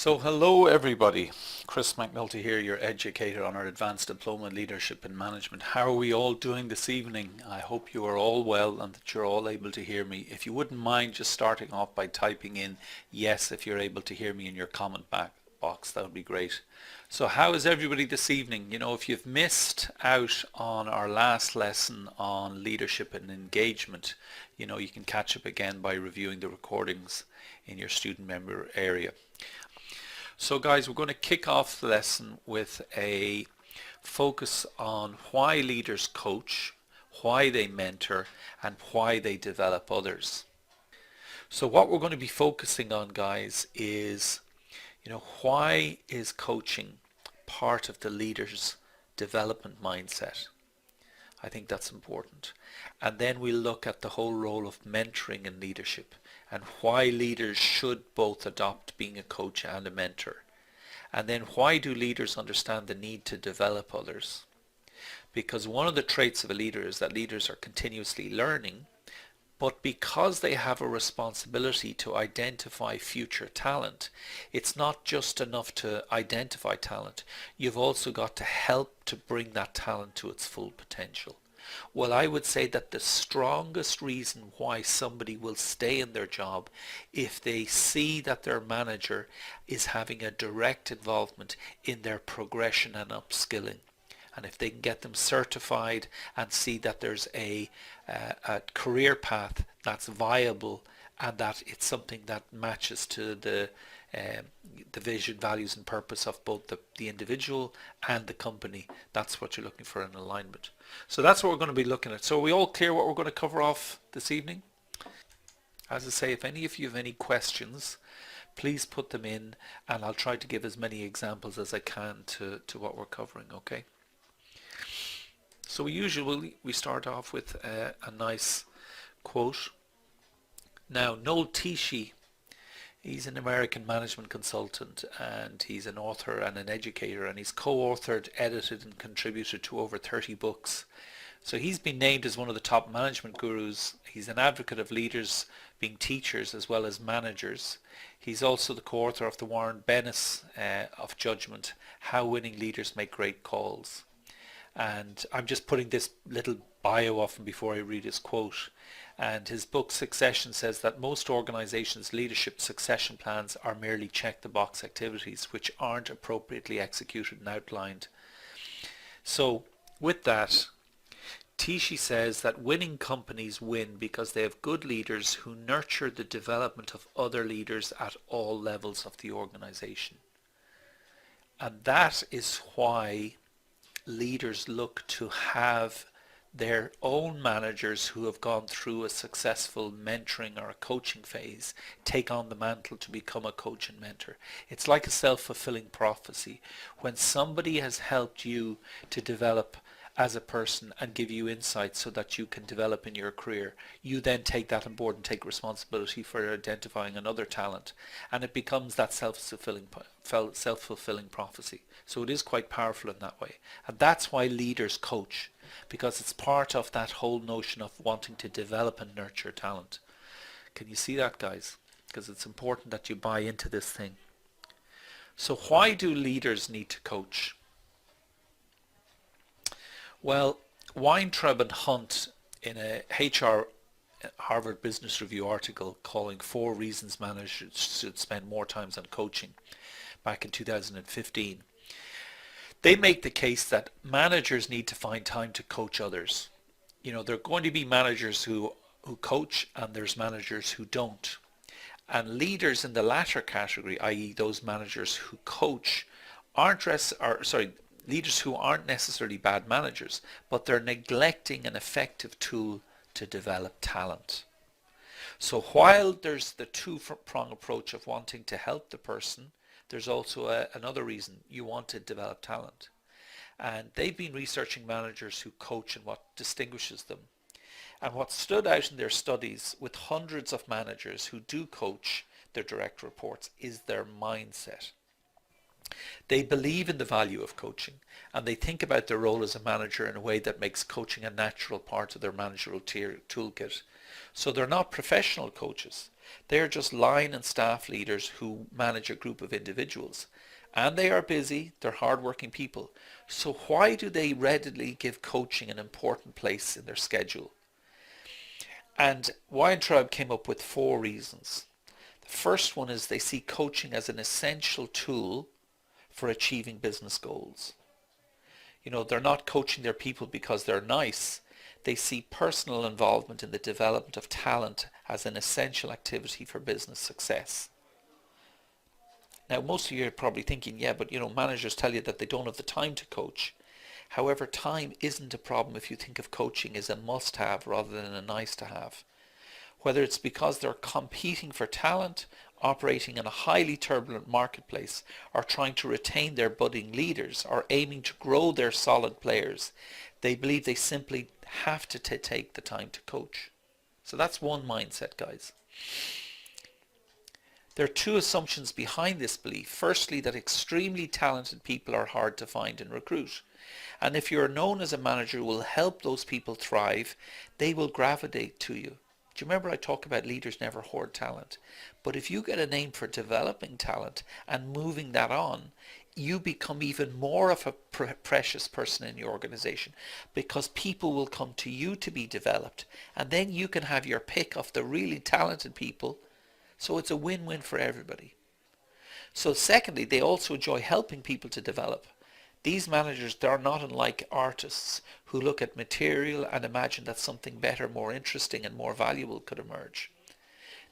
So hello everybody, Chris McNulty here, your educator on our Advanced Diploma in Leadership and Management. How are we all doing this evening? I hope you are all well and that you're all able to hear me. If you wouldn't mind just starting off by typing in yes if you're able to hear me in your comment box, that would be great. So how is everybody this evening? You know, if you've missed out on our last lesson on leadership and engagement, you know, you can catch up again by reviewing the recordings in your student member area. So guys, we're going to kick off the lesson with a focus on why leaders coach, why they mentor, and why they develop others. So what we're going to be focusing on, guys, is, you know, why is coaching part of the leader's development mindset? I think that's important. And then we'll look at the whole role of mentoring in leadership and why leaders should both adopt being a coach and a mentor. And then why do leaders understand the need to develop others? Because one of the traits of a leader is that leaders are continuously learning, but because they have a responsibility to identify future talent, it's not just enough to identify talent. You've also got to help to bring that talent to its full potential. Well, I would say that the strongest reason why somebody will stay in their job if they see that their manager is having a direct involvement in their progression and upskilling. And if they can get them certified and see that there's a career path that's viable and that it's something that matches to the vision, values and purpose of both the individual and the company, that's what you're looking for in alignment. So that's what we're going to be looking at. So are we all clear what we're going to cover off this evening? As I say, if any of you have any questions, please put them in and I'll try to give as many examples as I can to what we're covering, okay? So we start off with a nice quote. Now, Noel Tichy, he's an American management consultant and he's an author and an educator, and he's co-authored, edited and contributed to over 30 books. So he's been named as one of the top management gurus. He's an advocate of leaders being teachers as well as managers. He's also the co-author of the Warren Bennis of Judgment, How Winning Leaders Make Great Calls. And I'm just putting this little bio off him before I read his quote. And his book Succession says that most organizations' leadership succession plans are merely check-the-box activities which aren't appropriately executed and outlined. So with that, Tichy says that winning companies win because they have good leaders who nurture the development of other leaders at all levels of the organization. And that is why leaders look to have their own managers who have gone through a successful mentoring or a coaching phase take on the mantle to become a coach and mentor. It's like a self-fulfilling prophecy. When somebody has helped you to develop as a person and give you insights so that you can develop in your career, you then take that on board and take responsibility for identifying another talent, and it becomes that self-fulfilling prophecy. So it is quite powerful in that way, and that's why leaders coach, because it's part of that whole notion of wanting to develop and nurture talent. Can you see that, guys? Because it's important that you buy into this thing. So why do leaders need to coach? Well, Weintraub and Hunt, in a Harvard Business Review article calling 4 reasons managers should spend more time on coaching back in 2015, they make the case that managers need to find time to coach others. You know, there are going to be managers who coach and there's managers who don't. And leaders in the latter category, i.e. those managers who coach, leaders who aren't necessarily bad managers, but they're neglecting an effective tool to develop talent. So while there's the two-prong approach of wanting to help the person, there's also another reason: you want to develop talent. And they've been researching managers who coach and what distinguishes them. And what stood out in their studies with hundreds of managers who do coach their direct reports is their mindset. They believe in the value of coaching, and they think about their role as a manager in a way that makes coaching a natural part of their managerial toolkit. So they're not professional coaches, They are just line and staff leaders who manage a group of individuals. And they are busy, they're hardworking people. So why do they readily give coaching an important place in their schedule? And Weintraub came up with 4 reasons. The first one is they see coaching as an essential tool for achieving business goals. They're not coaching their people because they're nice. They see personal involvement in the development of talent as an essential activity for business success. Now, most of you are probably thinking, yeah, but managers tell you that they don't have the time to coach. However, time isn't a problem if you think of coaching as a must-have rather than a nice-to-have. Whether it's because they're competing for talent, operating in a highly turbulent marketplace, or trying to retain their budding leaders, or aiming to grow their solid players, they believe they simply have to take the time to coach. So that's one mindset, guys. There are 2 assumptions behind this belief. Firstly, that extremely talented people are hard to find and recruit. And if you're known as a manager who will help those people thrive, they will gravitate to you. Do you remember I talk about leaders never hoard talent? But if you get a name for developing talent and moving that on, you become even more of a precious person in your organization, because people will come to you to be developed, and then you can have your pick of the really talented people. So it's a win-win for everybody. So secondly, they also enjoy helping people to develop. These managers, they're not unlike artists who look at material and imagine that something better, more interesting and more valuable could emerge.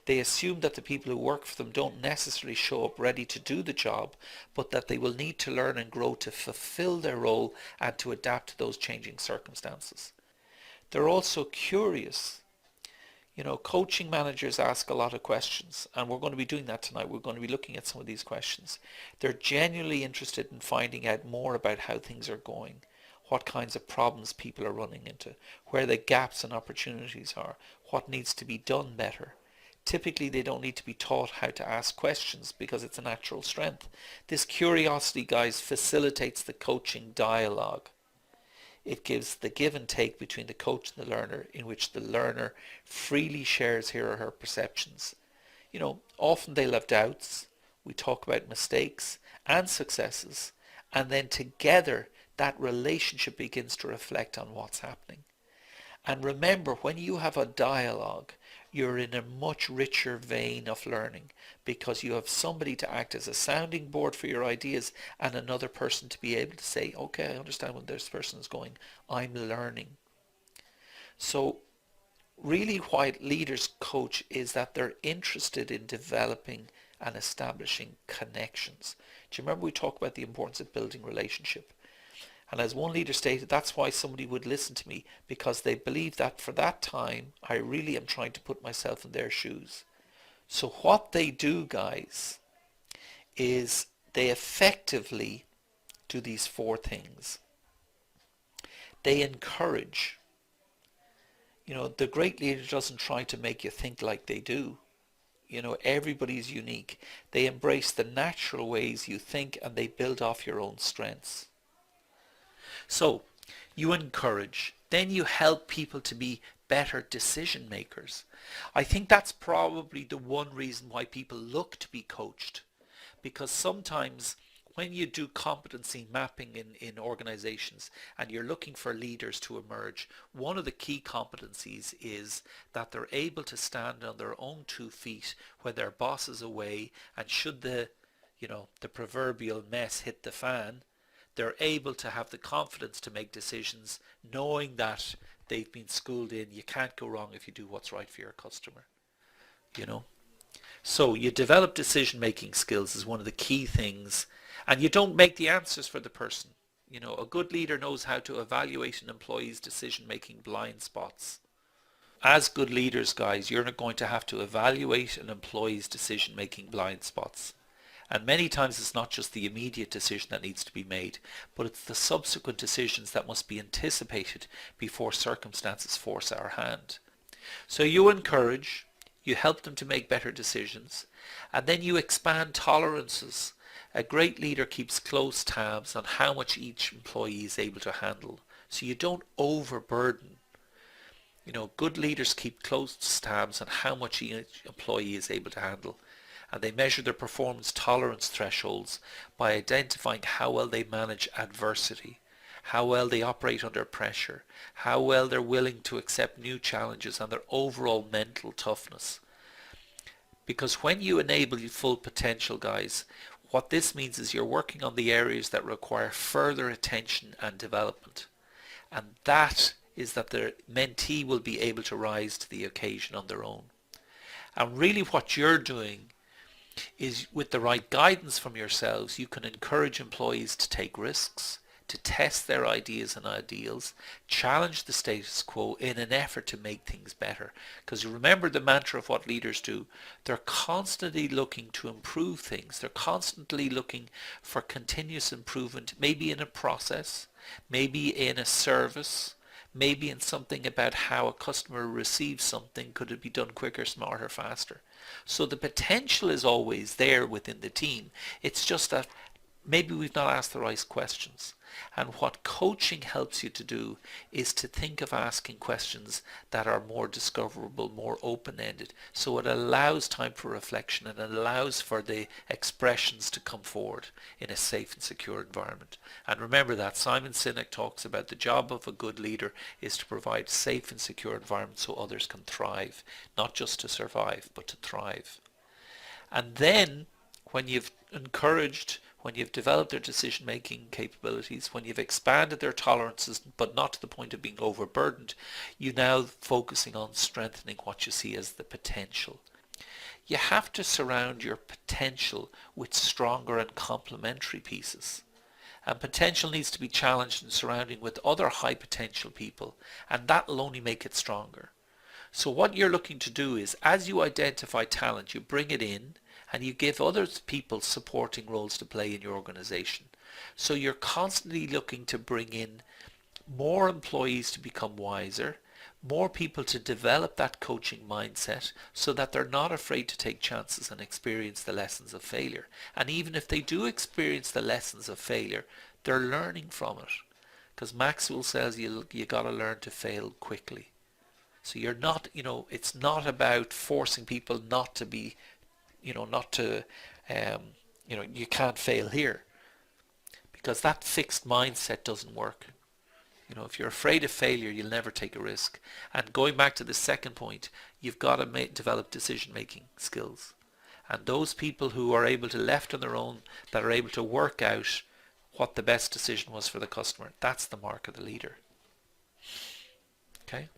They assume that the people who work for them don't necessarily show up ready to do the job, but that they will need to learn and grow to fulfill their role and to adapt to those changing circumstances. They're also curious. Coaching managers ask a lot of questions, and we're going to be doing that tonight. We're going to be looking at some of these questions. They're genuinely interested in finding out more about how things are going, what kinds of problems people are running into, where the gaps and opportunities are, what needs to be done better. Typically, they don't need to be taught how to ask questions because it's a natural strength. This curiosity, guys, facilitates the coaching dialogue. It gives the give and take between the coach and the learner, in which the learner freely shares his or her perceptions. Often they'll have doubts. We talk about mistakes and successes, and then together that relationship begins to reflect on what's happening. And remember, when you have a dialogue, you're in a much richer vein of learning, because you have somebody to act as a sounding board for your ideas and another person to be able to say, okay, I understand where this person is going. I'm learning. So really why leaders coach is that they're interested in developing and establishing connections. Do you remember we talked about the importance of building relationship? And as one leader stated, that's why somebody would listen to me, because they believe that for that time, I really am trying to put myself in their shoes. So what they do, guys, is they effectively do these 4 things. They encourage. The great leader doesn't try to make you think like they do. Everybody's unique. They embrace the natural ways you think, and they build off your own strengths. So you encourage, then you help people to be better decision makers. I think that's probably the one reason why people look to be coached, because sometimes when you do competency mapping in organizations and you're looking for leaders to emerge, one of the key competencies is that they're able to stand on their own 2 feet when their boss is away, and should the proverbial mess hit the fan, they're able to have the confidence to make decisions knowing that they've been schooled in. You can't go wrong if you do what's right for your customer. So you develop decision-making skills is one of the key things, and you don't make the answers for the person. A good leader knows how to evaluate an employee's decision-making blind spots. As good leaders, guys, you're going to have to evaluate an employee's decision-making blind spots. And many times it's not just the immediate decision that needs to be made, but it's the subsequent decisions that must be anticipated before circumstances force our hand. So you encourage, you help them to make better decisions, and then you expand tolerances. A great leader keeps close tabs on how much each employee is able to handle, so you don't overburden. Good leaders keep close tabs on how much each employee is able to handle, and they measure their performance tolerance thresholds by identifying how well they manage adversity, how well they operate under pressure, how well they're willing to accept new challenges, and their overall mental toughness. Because when you enable your full potential, guys, what this means is you're working on the areas that require further attention and development. And that is that the mentee will be able to rise to the occasion on their own. And really what you're doing is, with the right guidance from yourselves, you can encourage employees to take risks, to test their ideas and ideals, challenge the status quo in an effort to make things better. Because you remember the mantra of what leaders do. They're constantly looking to improve things. They're constantly looking for continuous improvement, maybe in a process, maybe in a service, maybe in something about how a customer receives something. Could it be done quicker, smarter, faster? So the potential is always there within the team. It's just that maybe we've not asked the right questions. And what coaching helps you to do is to think of asking questions that are more discoverable, more open-ended. So it allows time for reflection and it allows for the expressions to come forward in a safe and secure environment. And remember that Simon Sinek talks about the job of a good leader is to provide safe and secure environments so others can thrive, not just to survive, but to thrive. And then when you've encouraged, when you've developed their decision-making capabilities, when you've expanded their tolerances, but not to the point of being overburdened, you're now focusing on strengthening what you see as the potential. You have to surround your potential with stronger and complementary pieces. And potential needs to be challenged and surrounding with other high potential people, and that will only make it stronger. So what you're looking to do is, as you identify talent, you bring it in, and you give other people supporting roles to play in your organization. So you're constantly looking to bring in more employees to become wiser, more people to develop that coaching mindset so that they're not afraid to take chances and experience the lessons of failure. And even if they do experience the lessons of failure, they're learning from it. Because Maxwell says you got to learn to fail quickly. So you're not, it's not about forcing people not to be you can't fail here, because that fixed mindset doesn't work. If you're afraid of failure, you'll never take a risk. And going back to the second point, you've got to develop decision-making skills. And those people who are able to left on their own, that are able to work out what the best decision was for the customer, that's the mark of the leader. Okay?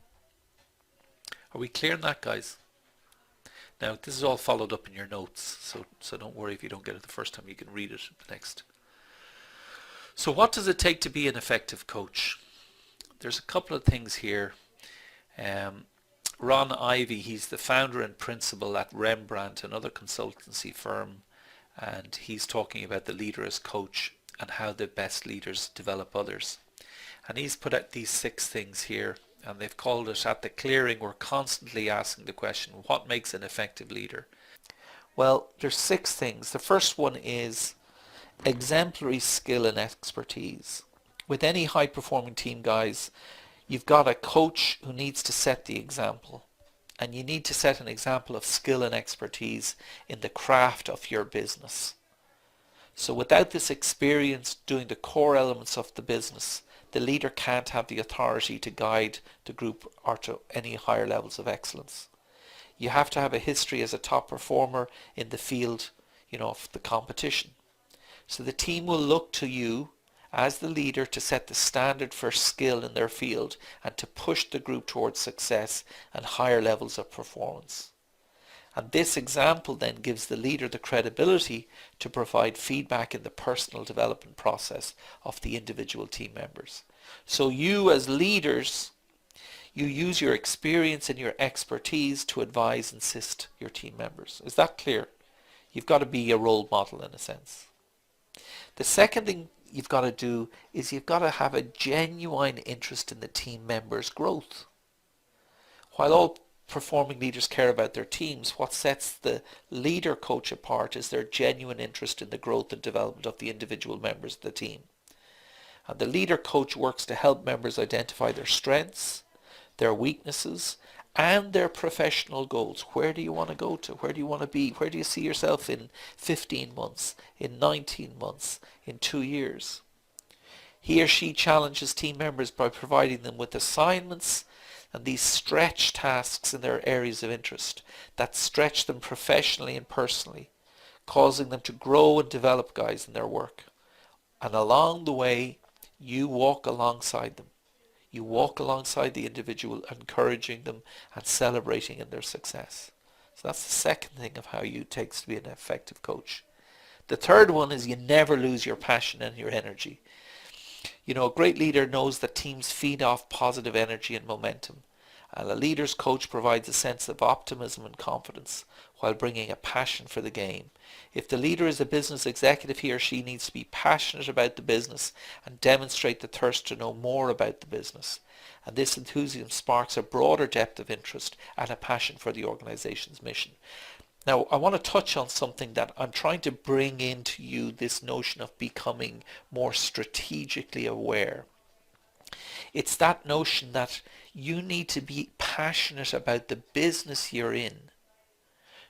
Are we clear on that, guys? Now, this is all followed up in your notes, so don't worry if you don't get it the first time. You can read it next. So what does it take to be an effective coach? There's a couple of things here. Ron Ivey, he's the founder and principal at Rembrandt, another consultancy firm, and he's talking about the leader as coach and how the best leaders develop others. And he's put out these 6 things here. And they've called it, at the clearing, we're constantly asking the question, what makes an effective leader? Well, there's 6 things. The first one is exemplary skill and expertise. With any high-performing team, guys, you've got a coach who needs to set the example. And you need to set an example of skill and expertise in the craft of your business. So without this experience doing the core elements of the business, the leader can't have the authority to guide the group or to any higher levels of excellence. You have to have a history as a top performer in the field, of the competition. So the team will look to you as the leader to set the standard for skill in their field and to push the group towards success and higher levels of performance. And this example then gives the leader the credibility to provide feedback in the personal development process of the individual team members. So you as leaders, you use your experience and your expertise to advise and assist your team members. Is that clear? You've got to be a role model in a sense. The second thing you've got to do is you've got to have a genuine interest in the team members' growth. While all performing leaders care about their teams, what sets the leader coach apart is their genuine interest in the growth and development of the individual members of the team. And the leader coach works to help members identify their strengths, their weaknesses, and their professional goals. Where do you want to go to? Where do you want to be? Where do you see yourself in 15 months, in 19 months, in 2 years? He or she challenges team members by providing them with assignments and these stretch tasks in their areas of interest that stretch them professionally and personally, causing them to grow and develop, guys, in their work. And along the way, you walk alongside them. You walk alongside the individual, encouraging them and celebrating in their success. So that's the second thing of how you takes to be an effective coach. The third one is you never lose your passion and your energy. You know, a great leader knows that teams feed off positive energy and momentum. And a leader's coach provides a sense of optimism and confidence while bringing a passion for the game. If the leader is a business executive, he or she needs to be passionate about the business and demonstrate the thirst to know more about the business. And this enthusiasm sparks a broader depth of interest and a passion for the organization's mission. Now, I want to touch on something that I'm trying to bring into you, this notion of becoming more strategically aware. It's that notion that you need to be passionate about the business you're in.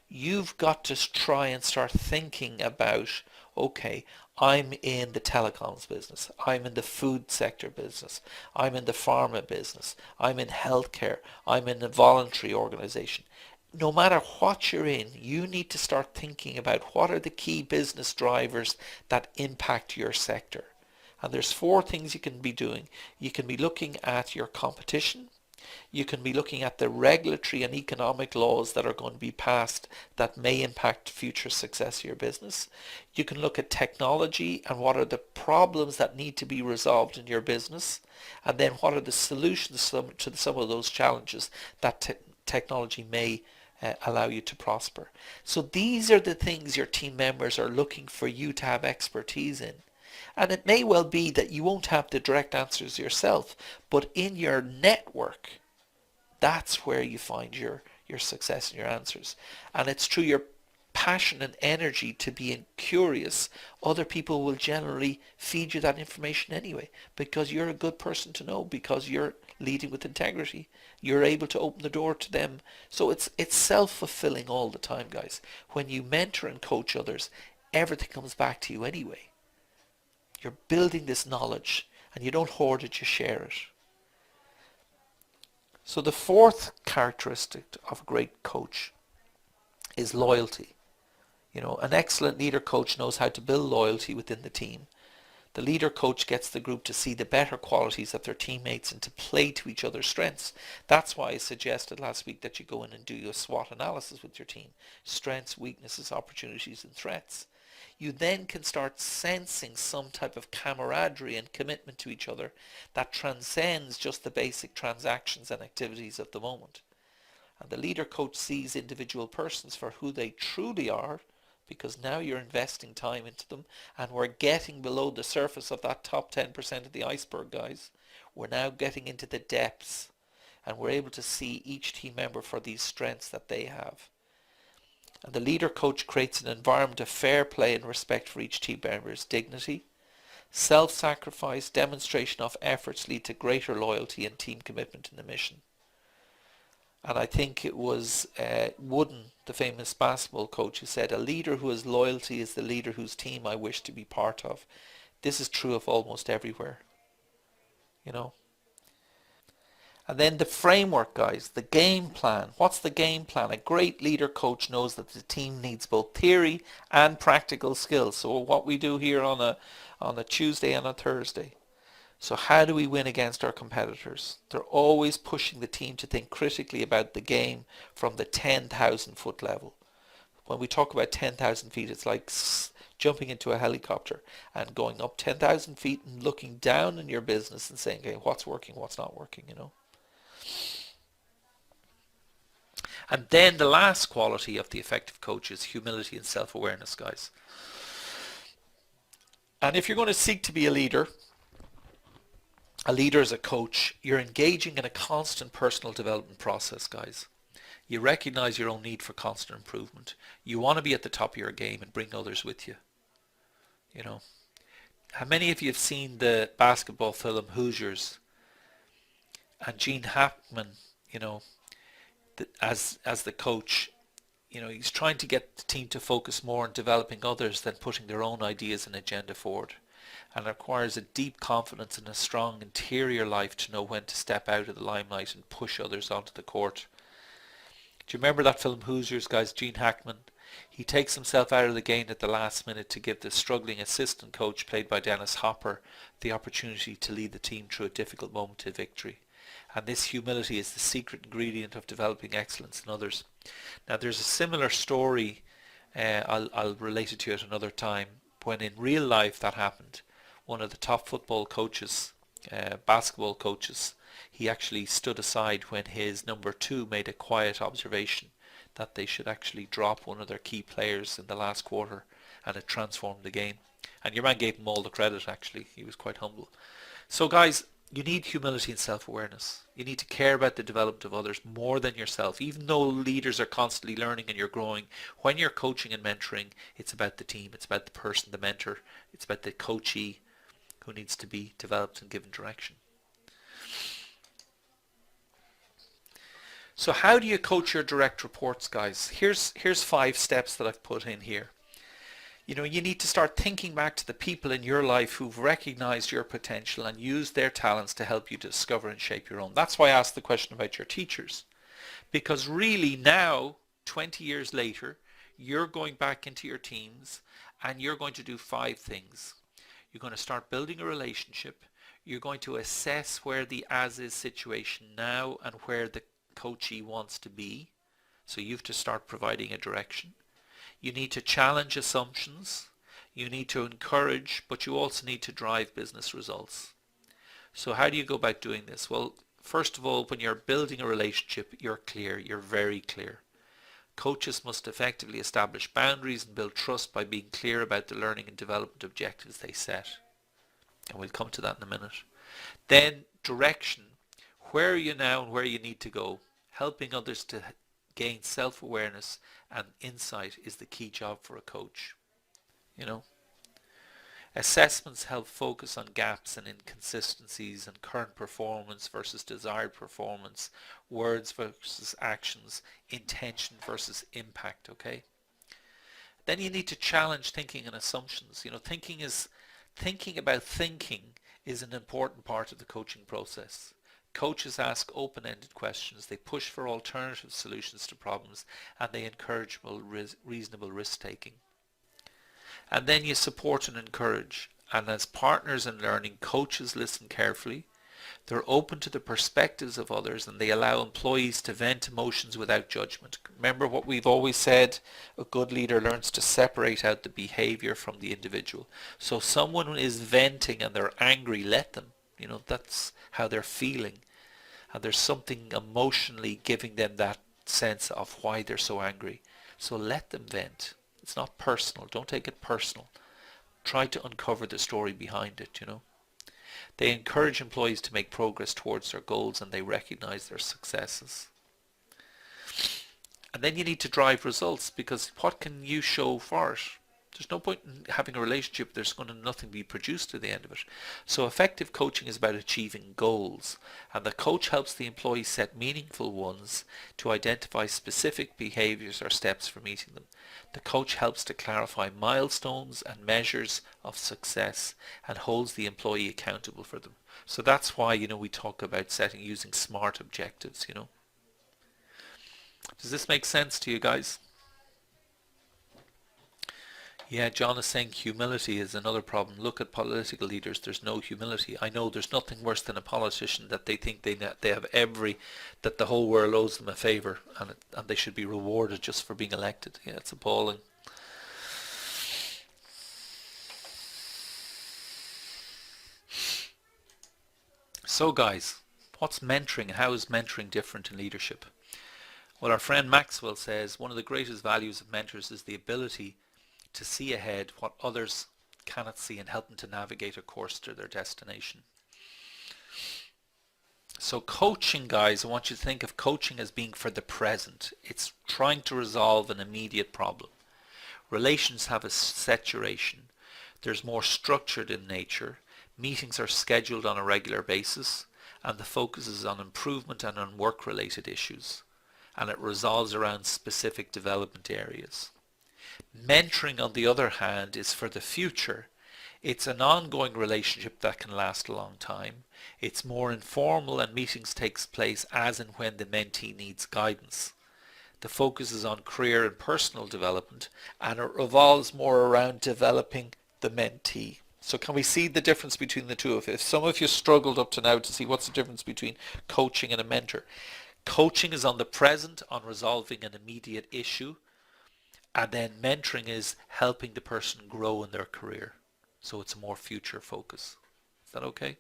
You've got to try and start thinking about, okay, I'm in the telecoms business, I'm in the food sector business, I'm in the pharma business, I'm in healthcare, I'm in a voluntary organization. No matter what you're in, you need to start thinking about what are the key business drivers that impact your sector. And there's 4 things you can be doing. You can be looking at your competition. You can be looking at the regulatory and economic laws that are going to be passed that may impact future success of your business. You can look at technology and what are the problems that need to be resolved in your business. And then what are the solutions to some of those challenges that technology may allow you to prosper. So these are the things your team members are looking for you to have expertise in. And it may well be that you won't have the direct answers yourself, but in your network, that's where you find your success and your answers. And it's through your passion and energy to being curious. Other people will generally feed you that information anyway, because you're a good person to know, because you're leading with integrity. You're able to open the door to them. So it's self-fulfilling all the time, guys. When you mentor and coach others, everything comes back to you anyway. You're building this knowledge and you don't hoard it, you share it. So the 4th characteristic of a great coach is loyalty. You know, an excellent leader coach knows how to build loyalty within the team. The leader coach gets the group to see the better qualities of their teammates and to play to each other's strengths. That's why I suggested last week that you go in and do your SWOT analysis with your team. Strengths, weaknesses, opportunities and threats. You then can start sensing some type of camaraderie and commitment to each other that transcends just the basic transactions and activities of the moment. And the leader coach sees individual persons for who they truly are, because now you're investing time into them, and we're getting below the surface of that top 10% of the iceberg, guys. We're now getting into the depths, and we're able to see each team member for these strengths that they have. And the leader coach creates an environment of fair play and respect for each team member's dignity. Self-sacrifice, demonstration of efforts lead to greater loyalty and team commitment in the mission. And I think it was Wooden, the famous basketball coach, who said, a leader who has loyalty is the leader whose team I wish to be part of. This is true of almost everywhere, you know. And then the framework, guys, the game plan. What's the game plan? A great leader coach knows that the team needs both theory and practical skills. So what we do here on a Tuesday and a Thursday. So how do we win against our competitors? They're always pushing the team to think critically about the game from the 10,000 foot level. When we talk about 10,000 feet, it's like jumping into a helicopter and going up 10,000 feet and looking down in your business and saying, okay, what's working, what's not working, you know. And then the last quality of the effective coach is humility and self-awareness, guys. And if you're going to seek to be a leader as a coach, you're engaging in a constant personal development process, guys. You recognize your own need for constant improvement. You want to be at the top of your game and bring others with you. You know, how many of you have seen the basketball film Hoosiers? And Gene Hackman you know, as the coach, he's trying to get the team to focus more on developing others than putting their own ideas and agenda forward, and requires a deep confidence and a strong interior life to know when to step out of the limelight and push others onto the court. Do you remember that film Hoosiers, guys? Gene Hackman. He takes himself out of the game at the last minute to give the struggling assistant coach, played by Dennis Hopper, the opportunity to lead the team through a difficult moment to victory. And this humility is the secret ingredient of developing excellence in others. Now, there's a similar story, I'll relate it to you at another time, when in real life that happened. One of the top football coaches, basketball coaches, he actually stood aside when his number two made a quiet observation that they should actually drop one of their key players in the last quarter, and it transformed the game. And your man gave him all the credit, actually. He was quite humble. So guys, you need humility and self-awareness. You need to care about the development of others more than yourself. Even though leaders are constantly learning and you're growing, when you're coaching and mentoring, it's about the team. It's about the person, the mentor. It's about the coachee who needs to be developed and given direction. So how do you coach your direct reports, guys? Here's 5 steps that I've put in here. You need to start thinking back to the people in your life who've recognized your potential and used their talents to help you discover and shape your own. That's why I asked the question about your teachers. Because really now, 20 years later, you're going back into your teams and you're going to do 5 things. You're going to start building a relationship. You're going to assess where the as-is situation now and where the coachee wants to be. So you have to start providing a direction. You need to challenge assumptions. You need to encourage, but you also need to drive business results. So how do you go about doing this? Well, first of all, when you're building a relationship, you're clear. You're very clear. Coaches must effectively establish boundaries and build trust by being clear about the learning and development objectives they set. And we'll come to that in a minute. Then direction. Where are you now and where you need to go? Helping others to gain self-awareness and insight is the key job for a coach. Assessments help focus on gaps and inconsistencies and current performance versus desired performance, words versus actions, intention versus impact, okay? Then you need to challenge thinking and assumptions. Thinking about thinking is an important part of the coaching process. Coaches ask open-ended questions, they push for alternative solutions to problems, and they encourage reasonable risk-taking. And then you support and encourage. And as partners in learning, coaches listen carefully. They're open to the perspectives of others, and they allow employees to vent emotions without judgment. Remember what we've always said, a good leader learns to separate out the behavior from the individual. So if someone is venting and they're angry, let them. That's how they're feeling. And there's something emotionally giving them that sense of why they're so angry. So let them vent. It's not personal. Don't take it personal. Try to uncover the story behind it, They encourage employees to make progress towards their goals, and they recognize their successes. And then you need to drive results, because what can you show for it? There's no point in having a relationship if there's going to nothing be produced at the end of it. So effective coaching is about achieving goals, and the coach helps the employee set meaningful ones to identify specific behaviors or steps for meeting them. The coach helps to clarify milestones and measures of success and holds the employee accountable for them. So that's why, we talk about using SMART objectives, Does this make sense to you guys? Yeah, John is saying humility is another problem. Look at political leaders. There's no humility. I know there's nothing worse than a politician that they think they have that the whole world owes them a favour, and they should be rewarded just for being elected. Yeah, it's appalling. So guys, what's mentoring? How is mentoring different in leadership? Well, our friend Maxwell says one of the greatest values of mentors is the ability to see ahead what others cannot see and help them to navigate a course to their destination. So coaching, guys, I want you to think of coaching as being for the present. It's trying to resolve an immediate problem. Relations have a set duration. There's more structured in nature. Meetings are scheduled on a regular basis, and the focus is on improvement and on work-related issues, and it resolves around specific development areas. Mentoring, on the other hand, is for the future. It's an ongoing relationship that can last a long time. It's more informal and meetings takes place as and when the mentee needs guidance. The focus is on career and personal development, and it revolves more around developing the mentee. So can we see the difference between the two of you? If some of you struggled up to now to see what's the difference between coaching and a mentor. Coaching is on the present, on resolving an immediate issue, and then mentoring is helping the person grow in their career. So it's a more future focus. Is that okay?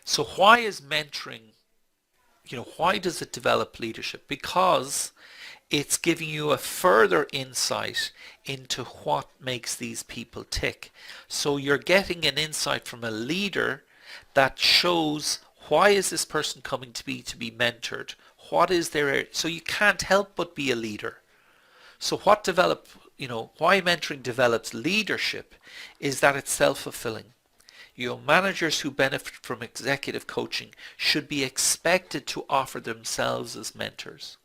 So why is mentoring, why does it develop leadership? Because it's giving you a further insight into what makes these people tick. So you're getting an insight from a leader that shows, why is this person coming to be mentored? What is their, so you can't help but be a leader. So why mentoring develops leadership is that it's self-fulfilling. Managers who benefit from executive coaching should be expected to offer themselves as mentors.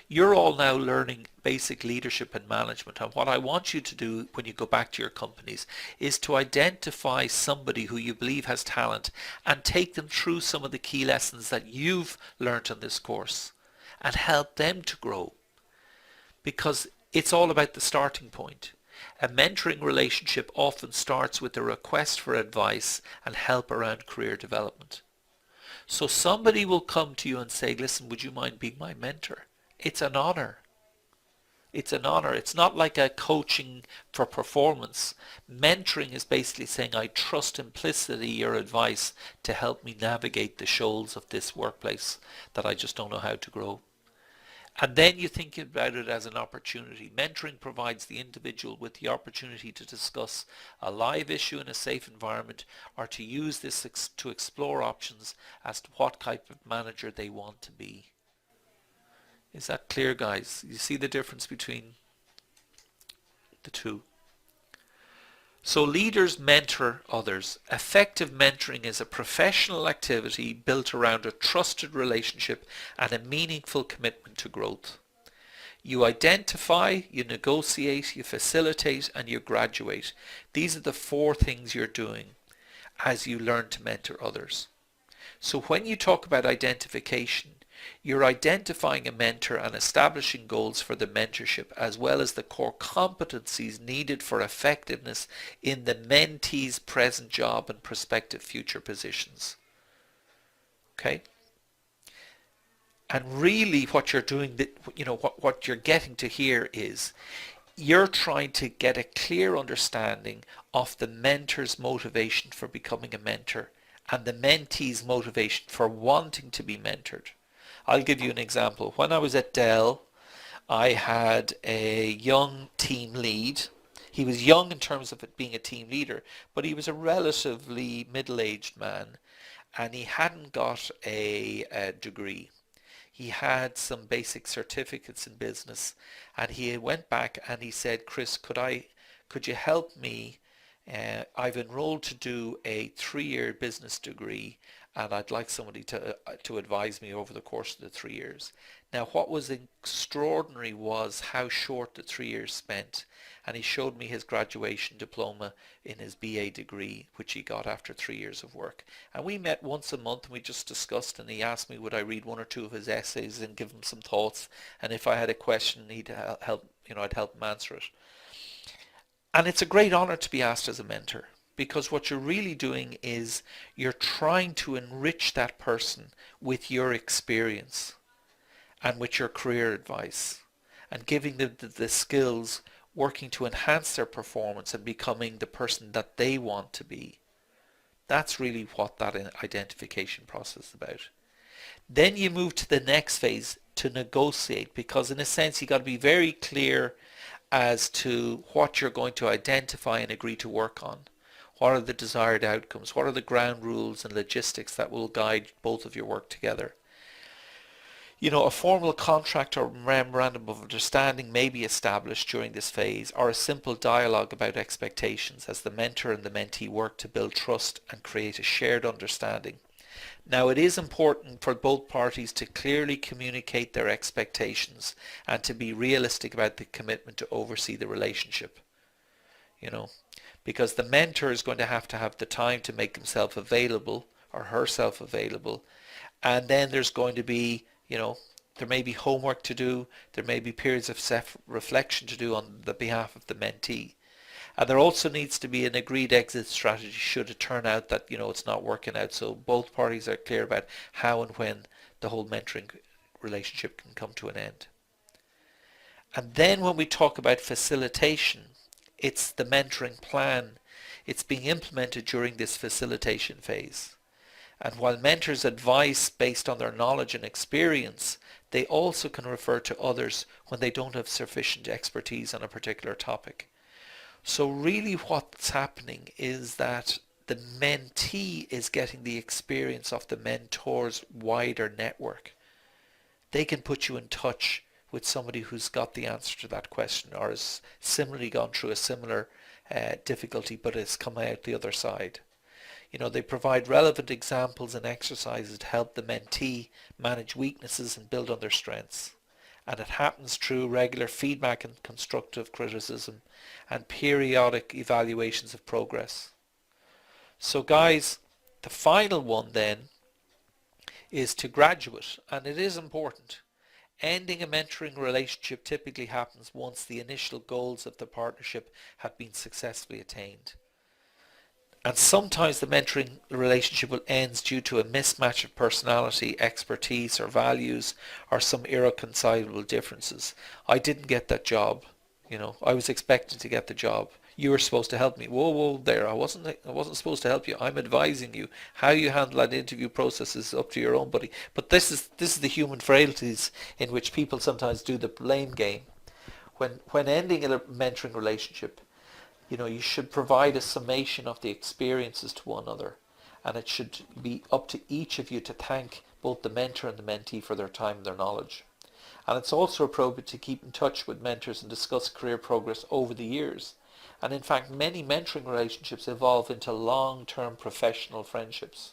You're all now learning basic leadership and management, and what I want you to do when you go back to your companies is to identify somebody who you believe has talent and take them through some of the key lessons that you've learnt on this course and help them to grow, because it's all about the starting point. A mentoring relationship often starts with a request for advice and help around career development. So somebody will come to you and say, listen, would you mind being my mentor? It's an honor. It's an honor. It's not like a coaching for performance. Mentoring is basically saying, I trust implicitly your advice to help me navigate the shoals of this workplace that I just don't know how to grow. And then you think about it as an opportunity. Mentoring provides the individual with the opportunity to discuss a live issue in a safe environment, or to use this to explore options as to what type of manager they want to be. Is that clear, guys? You see the difference between the two? So leaders mentor others. Effective mentoring is a professional activity built around a trusted relationship and a meaningful commitment to growth. You identify, you negotiate, you facilitate, and you graduate. These are the 4 things you're doing as you learn to mentor others. So when you talk about identification, you're identifying a mentor and establishing goals for the mentorship, as well as the core competencies needed for effectiveness in the mentee's present job and prospective future positions. Okay? And really what you're doing, what you're getting to here is you're trying to get a clear understanding of the mentor's motivation for becoming a mentor and the mentee's motivation for wanting to be mentored. I'll give you an example. When I was at Dell, I had a young team lead. He was young in terms of it being a team leader, but he was a relatively middle-aged man, and he hadn't got a degree. He had some basic certificates in business, and he went back and he said, Chris, could you help me? I've enrolled to do a 3-year business degree, and I'd like somebody to advise me over the course of the 3 years. Now what was extraordinary was how short the 3 years spent, and he showed me his graduation diploma in his BA degree, which he got after 3 years of work. And we met once a month and we just discussed, and he asked me would I read 1 or 2 of his essays and give him some thoughts, and if I had a question he'd help, I'd help him answer it. And it's a great honor to be asked as a mentor, because what you're really doing is you're trying to enrich that person with your experience and with your career advice, and giving them the skills, working to enhance their performance and becoming the person that they want to be. That's really what that identification process is about. Then you move to the next phase, to negotiate, because in a sense you got to be very clear as to what you're going to identify and agree to work on. What are the desired outcomes? What are the ground rules and logistics that will guide both of your work together? A formal contract or memorandum of understanding may be established during this phase, or a simple dialogue about expectations as the mentor and the mentee work to build trust and create a shared understanding. Now, it is important for both parties to clearly communicate their expectations and to be realistic about the commitment to oversee the relationship, you know, because the mentor is going to have the time to make himself available or herself available. And then there's going to be, there may be homework to do, there may be periods of self-reflection to do on the behalf of the mentee. And there also needs to be an agreed exit strategy should it turn out that, it's not working out. So both parties are clear about how and when the whole mentoring relationship can come to an end. And then when we talk about facilitation, it's the mentoring plan. It's being implemented during this facilitation phase. And while mentors advise based on their knowledge and experience, they also can refer to others when they don't have sufficient expertise on a particular topic. So really what's happening is that the mentee is getting the experience of the mentor's wider network. They can put you in touch with somebody who's got the answer to that question or has similarly gone through a similar difficulty but has come out the other side. They provide relevant examples and exercises to help the mentee manage weaknesses and build on their strengths. And it happens through regular feedback and constructive criticism and periodic evaluations of progress. So guys, the final one then is to graduate, and it is important. Ending a mentoring relationship typically happens once the initial goals of the partnership have been successfully attained. And sometimes the mentoring relationship will end due to a mismatch of personality, expertise or values or some irreconcilable differences. I didn't get that job. I was expected to get the job. You were supposed to help me. Whoa, there. I wasn't supposed to help you. I'm advising you. How you handle that interview process is up to your own buddy. But this is the human frailties in which people sometimes do the blame game. When ending a mentoring relationship, you should provide a summation of the experiences to one another, and it should be up to each of you to thank both the mentor and the mentee for their time and their knowledge. And it's also appropriate to keep in touch with mentors and discuss career progress over the years. And in fact, many mentoring relationships evolve into long-term professional friendships.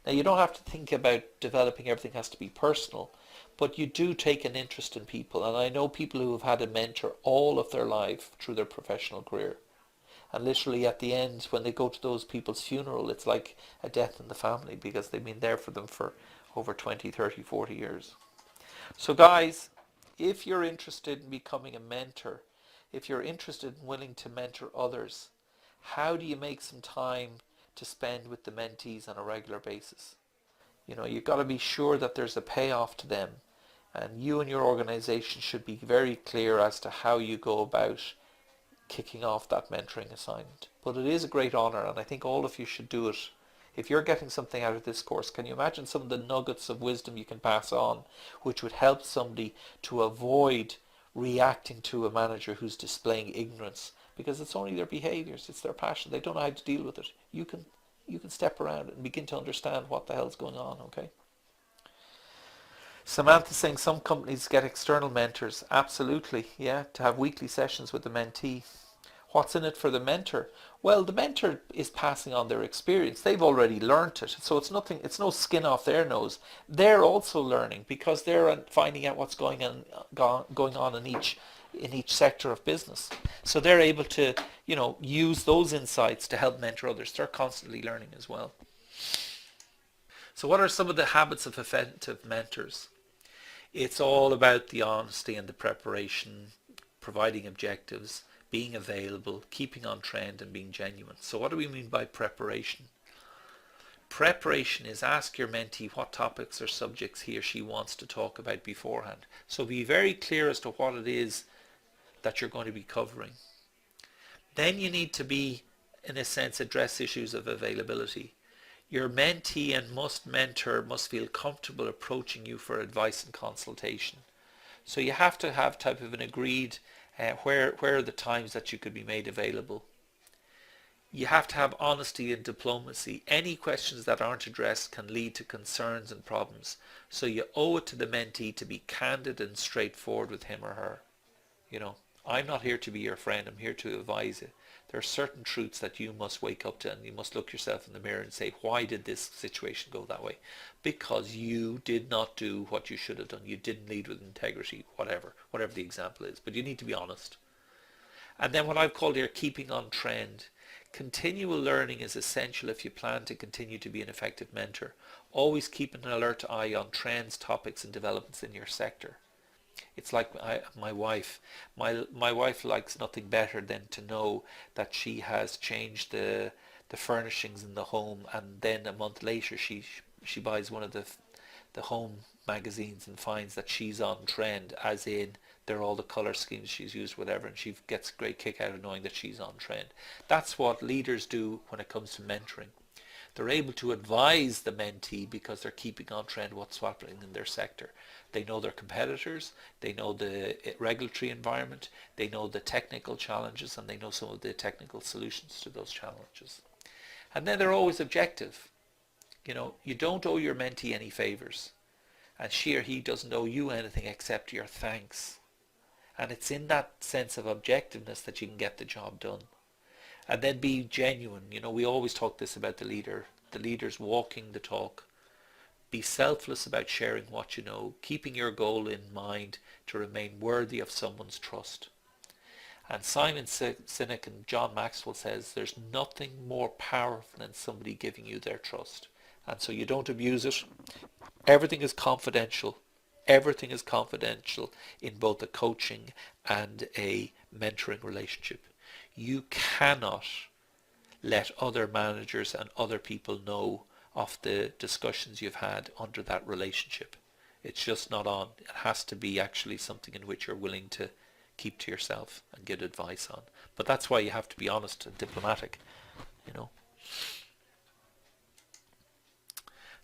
Now, you don't have to think about developing everything has to be personal, but you do take an interest in people. And I know people who have had a mentor all of their life through their professional career. And literally at the end, when they go to those people's funeral, it's like a death in the family because they've been there for them for over 20, 30, 40 years. So guys, if you're interested in becoming a mentor, if you're interested and willing to mentor others, how do you make some time to spend with the mentees on a regular basis? You've got to be sure that there's a payoff to them, and you and your organization should be very clear as to how you go about kicking off that mentoring assignment. But it is a great honor, and I think all of you should do it. If you're getting something out of this course, can you imagine some of the nuggets of wisdom you can pass on which would help somebody to avoid reacting to a manager who's displaying ignorance? Because it's only their behaviours, it's their passion. They don't know how to deal with it. You can step around and begin to understand what the hell's going on, okay? Samantha's saying some companies get external mentors. Absolutely, yeah, to have weekly sessions with the mentee. What's in it for the mentor? Well, the mentor is passing on their experience. They've already learnt it. So it's no skin off their nose. They're also learning because they're finding out what's going on in each sector of business. So they're able to, use those insights to help mentor others. They're constantly learning as well. So what are some of the habits of effective mentors? It's all about the honesty and the preparation, providing objectives, being available, keeping on trend and being genuine. So what do we mean by preparation? Preparation is ask your mentee what topics or subjects he or she wants to talk about beforehand. So be very clear as to what it is that you're going to be covering. Then you need to be, in a sense, address issues of availability. Your mentee and mentor must feel comfortable approaching you for advice and consultation. So you have to have type of an agreed where are the times that you could be made available. You have to have honesty and diplomacy. Any questions that aren't addressed can lead to concerns and problems. So you owe it to the mentee to be candid and straightforward with him or her. You know, I'm not here to be your friend. I'm here to advise you. There are certain truths that you must wake up to, and you must look yourself in the mirror and say, why did this situation go that way? Because you did not do what you should have done. You didn't lead with integrity, whatever the example is. But you need to be honest. And then what I've called here keeping on trend. Continual learning is essential if you plan to continue to be an effective mentor. Always keep an alert eye on trends, topics and developments in your sector. It's like my wife. My wife likes nothing better than to know that she has changed the furnishings in the home, and then a month later she buys one of the home magazines and finds that she's on trend, as in they're all the color schemes she's used, whatever, and she gets a great kick out of knowing that she's on trend. That's what leaders do when it comes to mentoring. They're able to advise the mentee because they're keeping on trend what's happening in their sector. They know their competitors, they know the regulatory environment, they know the technical challenges, and they know some of the technical solutions to those challenges. And then they're always objective. You know, you don't owe your mentee any favors, and she or he doesn't owe you anything except your thanks. And it's in that sense of objectiveness that you can get the job done. And then be genuine. You know, we always talk this about the leader. The leader's walking the talk. Be selfless about sharing what you know, keeping your goal in mind to remain worthy of someone's trust. And Simon Sinek and John Maxwell says there's nothing more powerful than somebody giving you their trust. And so you don't abuse it. Everything is confidential. Everything is confidential in both a coaching and a mentoring relationship. You cannot let other managers and other people know of the discussions you've had under that relationship. It's just not on. It has to be actually something in which you're willing to keep to yourself and get advice on. But that's why you have to be honest and diplomatic, you know.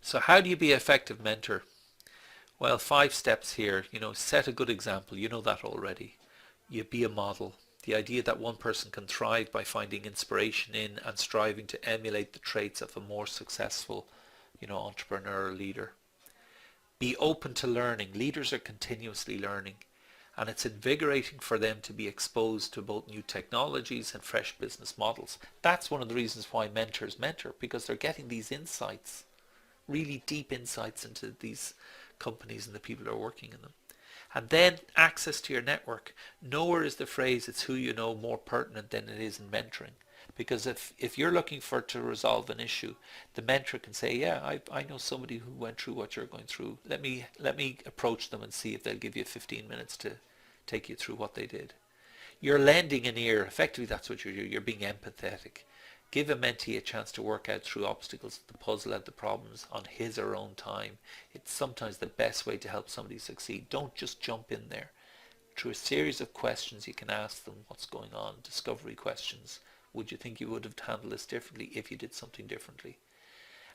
So how do you be an effective mentor? Well, 5 steps here. You know, set a good example. You know that already. You be a model. The idea that one person can thrive by finding inspiration in and striving to emulate the traits of a more successful, you know, entrepreneur or leader. Be open to learning. Leaders are continuously learning, and it's invigorating for them to be exposed to both new technologies and fresh business models. That's one of the reasons why mentors mentor, because they're getting these insights, really deep insights into these companies and the people who are working in them. And then access to your network. Nowhere is the phrase "it's who you know" more pertinent than it is in mentoring. Because if you're looking to resolve an issue, the mentor can say, yeah, I know somebody who went through what you're going through. Let me approach them and see if they'll give you 15 minutes to take you through what they did. You're lending an ear. Effectively, that's what you're doing. You're being empathetic. Give a mentee a chance to work out through obstacles, the puzzle out the problems on his or her own time. It's sometimes the best way to help somebody succeed. Don't just jump in there. Through a series of questions you can ask them what's going on, discovery questions. Would you think you would have handled this differently if you did something differently?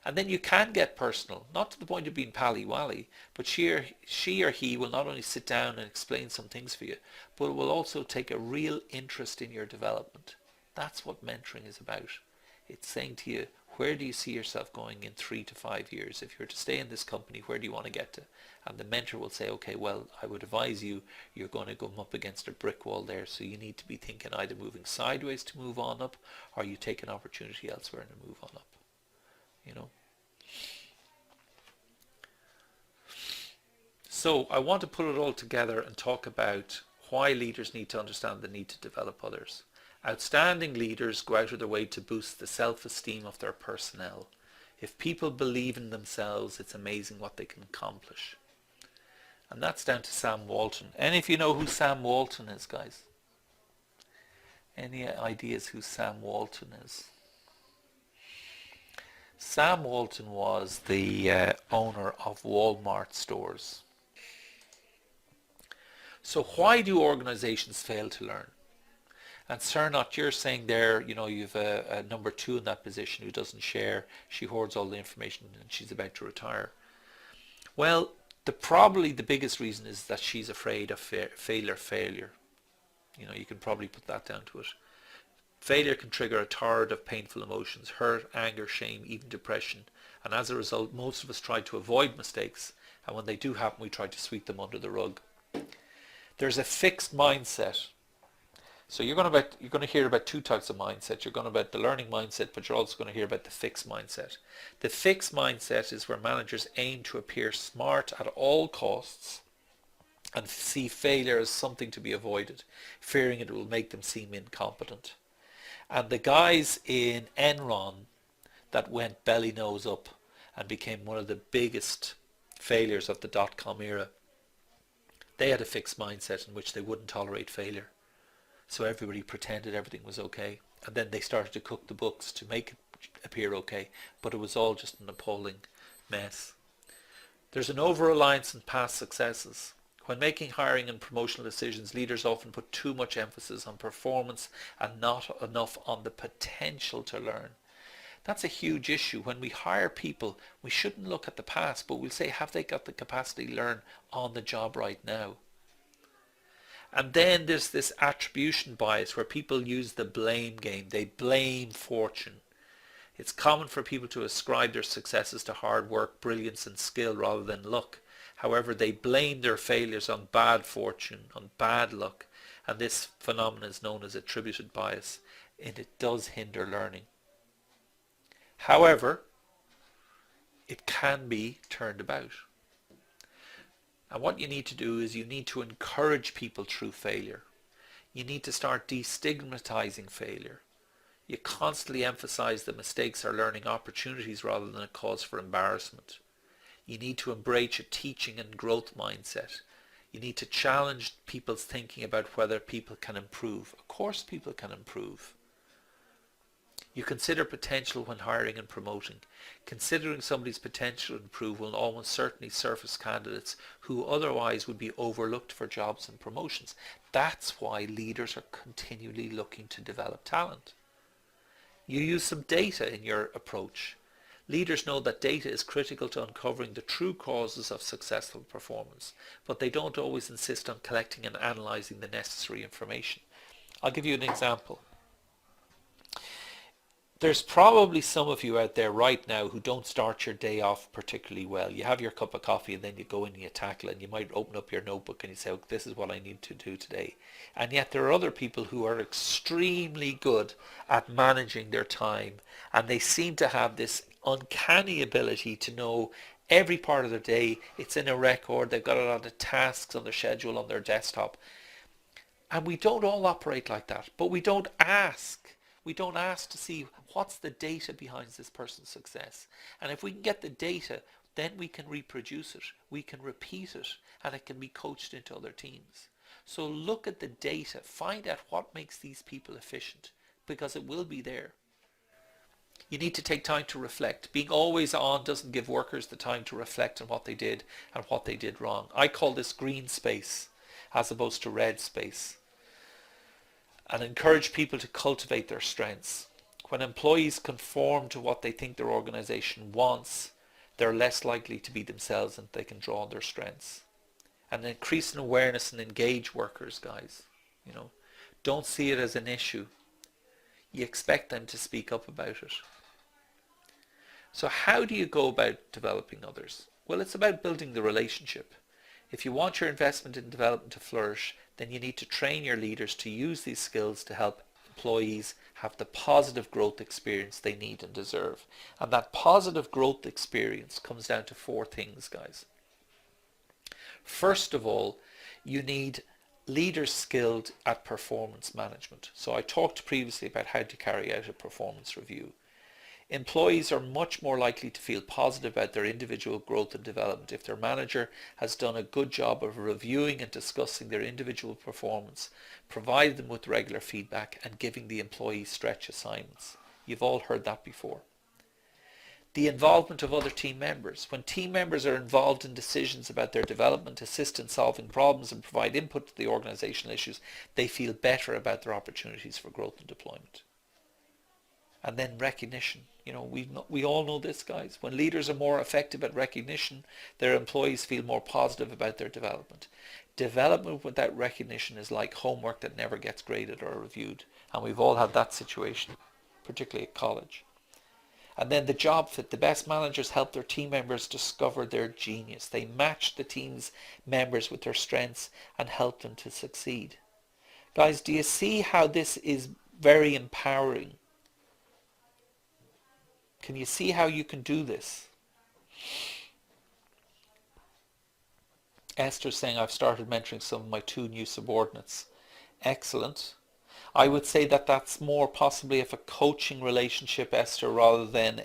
And then you can get personal, not to the point of being pally-wally, but she or he will not only sit down and explain some things for you, but will also take a real interest in your development. That's what mentoring is about. It's saying to you, where do you see yourself going in 3 to 5 years? If you're to stay in this company, where do you want to get to? And the mentor will say, okay, well, I would advise you, you're going to come up against a brick wall there, so you need to be thinking either moving sideways to move on up, or you take an opportunity elsewhere and move on up. You know. So I want to put it all together and talk about why leaders need to understand the need to develop others. Outstanding leaders go out of their way to boost the self-esteem of their personnel. If people believe in themselves, it's amazing what they can accomplish. And that's down to Sam Walton. And if you know who Sam Walton is, guys? Any ideas who Sam Walton is? Sam Walton was the owner of Walmart stores. So why do organizations fail to learn? And Cernot, you're saying there, you know, you've a number 2 in that position who doesn't share. She hoards all the information and she's about to retire. Well, probably the biggest reason is that she's afraid of failure. You know, you can probably put that down to it. Failure can trigger a torrent of painful emotions, hurt, anger, shame, even depression. And as a result, most of us try to avoid mistakes. And when they do happen, we try to sweep them under the rug. There's a fixed mindset. So you're going to hear about two types of mindset. You're going to about the learning mindset, but you're also going to hear about the fixed mindset. The fixed mindset is where managers aim to appear smart at all costs and see failure as something to be avoided, fearing it will make them seem incompetent. And the guys in Enron that went belly nose up and became one of the biggest failures of the dot-com era, they had a fixed mindset in which they wouldn't tolerate failure. So everybody pretended everything was okay. And then they started to cook the books to make it appear okay. But it was all just an appalling mess. There's an over-reliance on past successes. When making hiring and promotional decisions, leaders often put too much emphasis on performance and not enough on the potential to learn. That's a huge issue. When we hire people, we shouldn't look at the past, but we'll say, have they got the capacity to learn on the job right now? And then there's this attribution bias where people use the blame game. They blame fortune. It's common for people to ascribe their successes to hard work, brilliance and skill rather than luck. However, they blame their failures on bad fortune, on bad luck. And this phenomenon is known as attributed bias, and it does hinder learning. However, it can be turned about. And what you need to do is you need to encourage people through failure. You need to start destigmatizing failure. You constantly emphasize that mistakes are learning opportunities rather than a cause for embarrassment. You need to embrace a teaching and growth mindset. You need to challenge people's thinking about whether people can improve. Of course people can improve. You consider potential when hiring and promoting. Considering somebody's potential to improve will almost certainly surface candidates who otherwise would be overlooked for jobs and promotions. That's why leaders are continually looking to develop talent. You use some data in your approach. Leaders know that data is critical to uncovering the true causes of successful performance, but they don't always insist on collecting and analysing the necessary information. I'll give you an example. There's probably some of you out there right now who don't start your day off particularly well. You have your cup of coffee and then you go in and you tackle it, and you might open up your notebook and you say, oh, this is what I need to do today. And yet there are other people who are extremely good at managing their time, and they seem to have this uncanny ability to know every part of their day. It's in a record. They've got a lot of tasks on their schedule on their desktop. And we don't all operate like that, but we don't ask. We don't ask to see what's the data behind this person's success. And if we can get the data, then we can reproduce it, we can repeat it, and it can be coached into other teams. So look at the data, find out what makes these people efficient, because it will be there. You need to take time to reflect. Being always on doesn't give workers the time to reflect on what they did and what they did wrong. I call this green space as opposed to red space. And encourage people to cultivate their strengths. When employees conform to what they think their organization wants, they're less likely to be themselves and they can draw on their strengths. And increase in awareness and engage workers, guys. Don't see it as an issue. You expect them to speak up about it. So how do you go about developing others? Well, it's about building the relationship. If you want your investment in development to flourish, then you need to train your leaders to use these skills to help employees have the positive growth experience they need and deserve. And that positive growth experience comes down to 4 things, guys. First of all, you need leaders skilled at performance management. So I talked previously about how to carry out a performance review. Employees are much more likely to feel positive about their individual growth and development if their manager has done a good job of reviewing and discussing their individual performance, provided them with regular feedback, and giving the employees stretch assignments. You've all heard that before. The involvement of other team members. When team members are involved in decisions about their development, assist in solving problems and provide input to the organizational issues, they feel better about their opportunities for growth and deployment. And then recognition. We all know this, guys. When leaders are more effective at recognition, their employees feel more positive about their development. Development without recognition is like homework that never gets graded or reviewed. And we've all had that situation, particularly at college. And then the job fit. The best managers help their team members discover their genius. They match the team's members with their strengths and help them to succeed. Guys, do you see how this is very empowering? Can you see how you can do this? Esther's saying, I've started mentoring some of my 2 new subordinates. Excellent. I would say that that's more possibly of a coaching relationship, Esther, rather than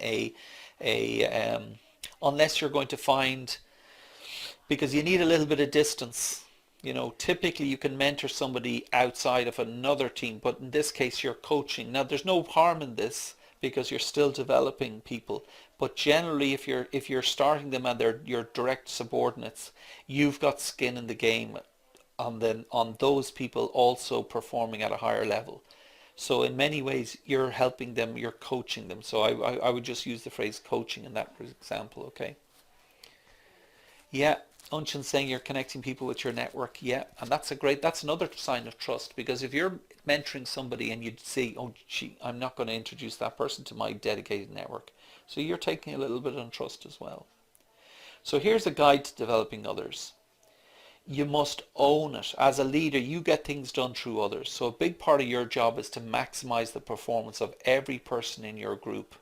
unless you're going to find, because you need a little bit of distance. You know, typically you can mentor somebody outside of another team, but in this case you're coaching. Now there's no harm in this because you're still developing people. But generally if you're starting them and they're your direct subordinates, you've got skin in the game on those people also performing at a higher level. So in many ways you're helping them, you're coaching them. So I would just use the phrase coaching in that example, okay? Yeah, Unchin saying you're connecting people with your network. Yeah, and that's another sign of trust, because if you're mentoring somebody and you say, oh gee, I'm not going to introduce that person to my dedicated network. So you're taking a little bit on trust as well. So here's a guide to developing others. You must own it. As a leader, you get things done through others. So a big part of your job is to maximize the performance of every person in your group.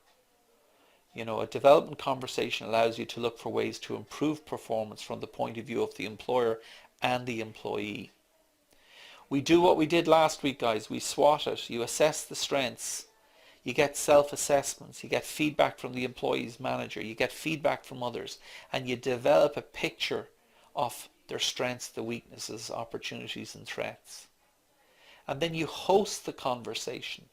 You know, a development conversation allows you to look for ways to improve performance from the point of view of the employer and the employee. We do what we did last week, guys. We SWOT it. You assess the strengths. You get self-assessments. You get feedback from the employee's manager. You get feedback from others. And you develop a picture of their strengths, the weaknesses, opportunities and threats. And then you host the conversation.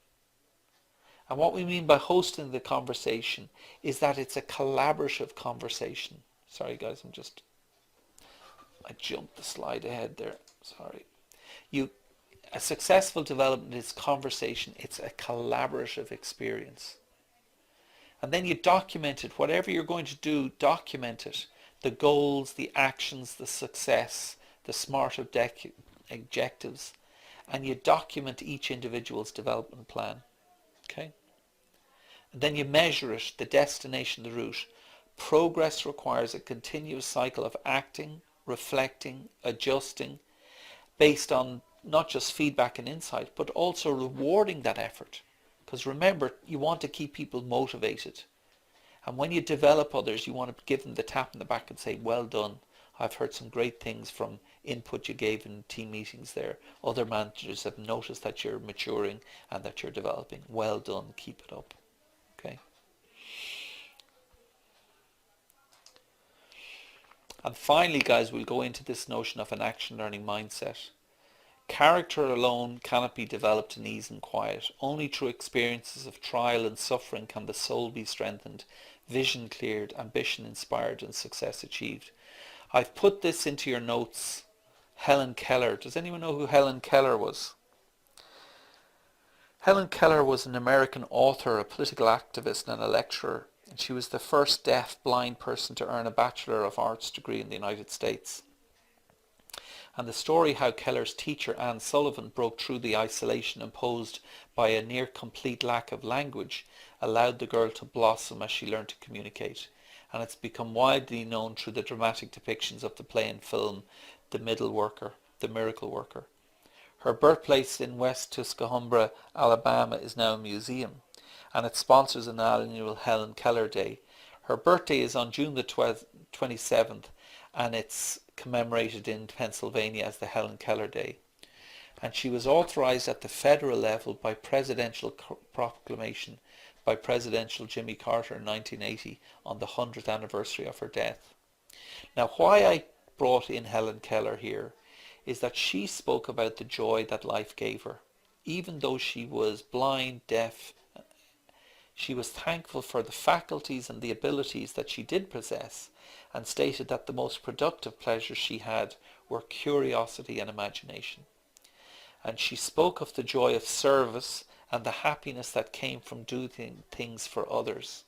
And what we mean by hosting the conversation is that it's a collaborative conversation. Sorry guys, I jumped the slide ahead there. Sorry. A successful development is conversation. It's a collaborative experience. And then you document it. Whatever you're going to do, document it. The goals, the actions, the success, the SMART objectives, and you document each individual's development plan. Okay? And then you measure it, the destination, the route. Progress requires a continuous cycle of acting, reflecting, adjusting, based on not just feedback and insight, but also rewarding that effort. Because remember, you want to keep people motivated. And when you develop others, you want to give them the tap in the back and say, well done. I've heard some great things from input you gave in team meetings there. Other managers have noticed that you're maturing and that you're developing. Well done. Keep it up. Okay. And finally, guys, we'll go into this notion of an action learning mindset. Character alone cannot be developed in ease and quiet. Only through experiences of trial and suffering can the soul be strengthened, vision cleared, ambition inspired, and success achieved. I've put this into your notes. Helen Keller. Does anyone know who Helen Keller was? Helen Keller was an American author, a political activist, and a lecturer. And she was the first deaf-blind person to earn a Bachelor of Arts degree in the United States. And the story how Keller's teacher Anne Sullivan broke through the isolation imposed by a near complete lack of language allowed the girl to blossom as she learned to communicate. And it's become widely known through the dramatic depictions of the play and film The Miracle Worker. Her birthplace in West Tuscaloosa, Alabama is now a museum, and it sponsors an annual Helen Keller Day. Her birthday is on June the 27th, and it's commemorated in Pennsylvania as the Helen Keller Day. And she was authorized at the federal level by presidential proclamation by Presidential Jimmy Carter in 1980 on the 100th anniversary of her death. Now, why I brought in Helen Keller here is that she spoke about the joy that life gave her. Even though she was blind, deaf, she was thankful for the faculties and the abilities that she did possess, and stated that the most productive pleasures she had were curiosity and imagination. And she spoke of the joy of service and the happiness that came from doing things for others.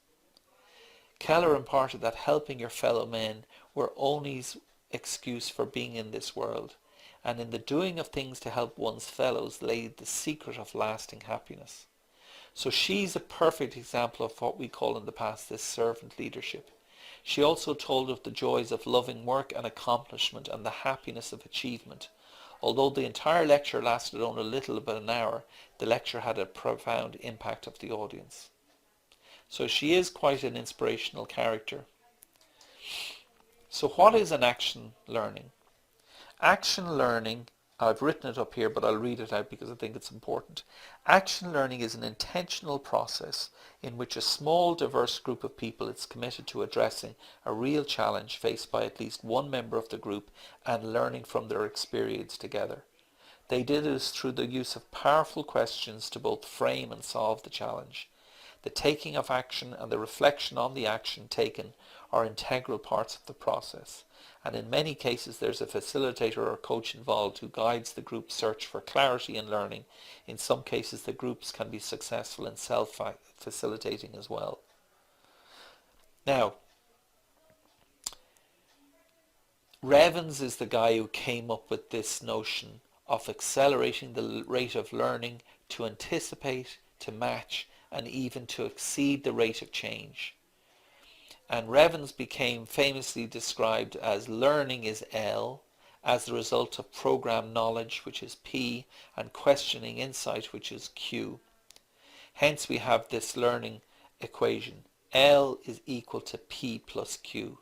Keller imparted that helping your fellow men were only excuse for being in this world, and in the doing of things to help one's fellows lay the secret of lasting happiness. So she's a perfect example of what we call in the past this servant leadership. She also told of the joys of loving work and accomplishment and the happiness of achievement. Although the entire lecture lasted only a little about an hour, the lecture had a profound impact of the audience. So she is quite an inspirational character. So what is an action learning? Action learning, I've written it up here, but I'll read it out because I think it's important. Action learning is an intentional process in which a small, diverse group of people is committed to addressing a real challenge faced by at least one member of the group and learning from their experience together. They did this through the use of powerful questions to both frame and solve the challenge. The taking of action and the reflection on the action taken are integral parts of the process. And in many cases there's a facilitator or coach involved who guides the group's search for clarity in learning. In some cases the groups can be successful in self-facilitating as well. Now, Revans is the guy who came up with this notion of accelerating the rate of learning to anticipate, to match, and even to exceed the rate of change. And Revans became famously described as learning is L, as the result of program knowledge, which is P, and questioning insight, which is Q. Hence we have this learning equation. L is equal to P plus Q.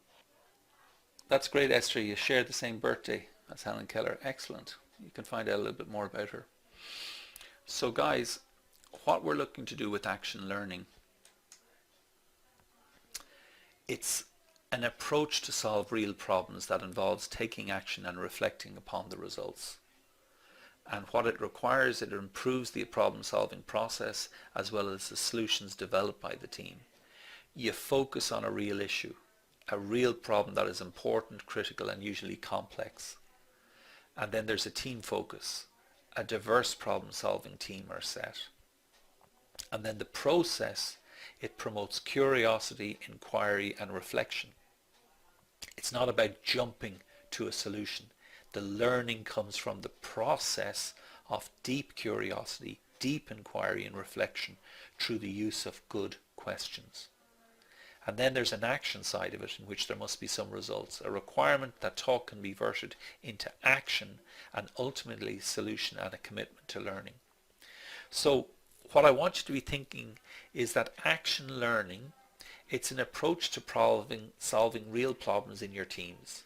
That's great, Esther. You share the same birthday as Helen Keller. Excellent. You can find out a little bit more about her. So guys, what we're looking to do with action learning, it's an approach to solve real problems that involves taking action and reflecting upon the results. And what it requires, it improves the problem solving process as well as the solutions developed by the team. You focus on a real issue, a real problem that is important, critical, and usually complex. And then there's a team focus. A diverse problem solving team are set. And then the process, it promotes curiosity, inquiry, and reflection. It's not about jumping to a solution. The learning comes from the process of deep curiosity, deep inquiry and reflection through the use of good questions. And then there's an action side of it in which there must be some results, a requirement that talk can be converted into action and ultimately solution and a commitment to learning. So what I want you to be thinking is that action learning, it's an approach to solving real problems in your teams.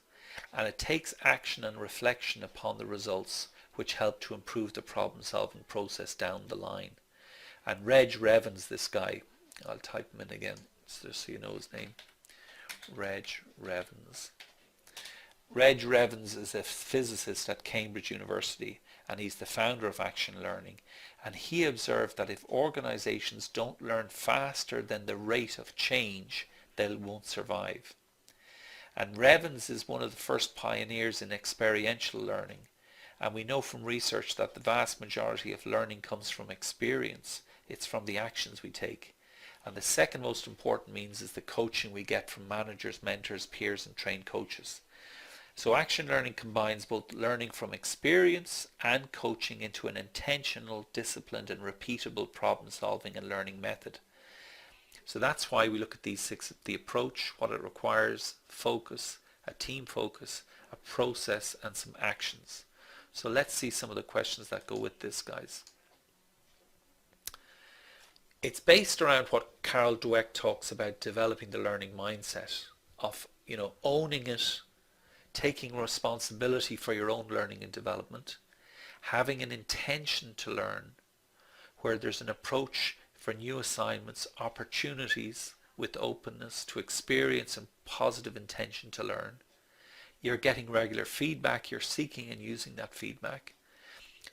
And it takes action and reflection upon the results which help to improve the problem solving process down the line. And Reg Revans, this guy, I'll type him in again just so you know his name. Reg Revans. Reg Revans is a physicist at Cambridge University, and he's the founder of Action Learning. And he observed that if organizations don't learn faster than the rate of change, they won't survive. And Revans is one of the first pioneers in experiential learning. And we know from research that the vast majority of learning comes from experience. It's from the actions we take. And the second most important means is the coaching we get from managers, mentors, peers, and trained coaches. So action learning combines both learning from experience and coaching into an intentional, disciplined, and repeatable problem solving and learning method. So that's why we look at these six: the approach, what it requires, focus, a team focus, a process, and some actions. So let's see some of the questions that go with this, guys. It's based around what Carol Dweck talks about, developing the learning mindset of, owning it, taking responsibility for your own learning and development, having an intention to learn, where there's an approach for new assignments, opportunities with openness to experience and positive intention to learn. You're getting regular feedback, you're seeking and using that feedback.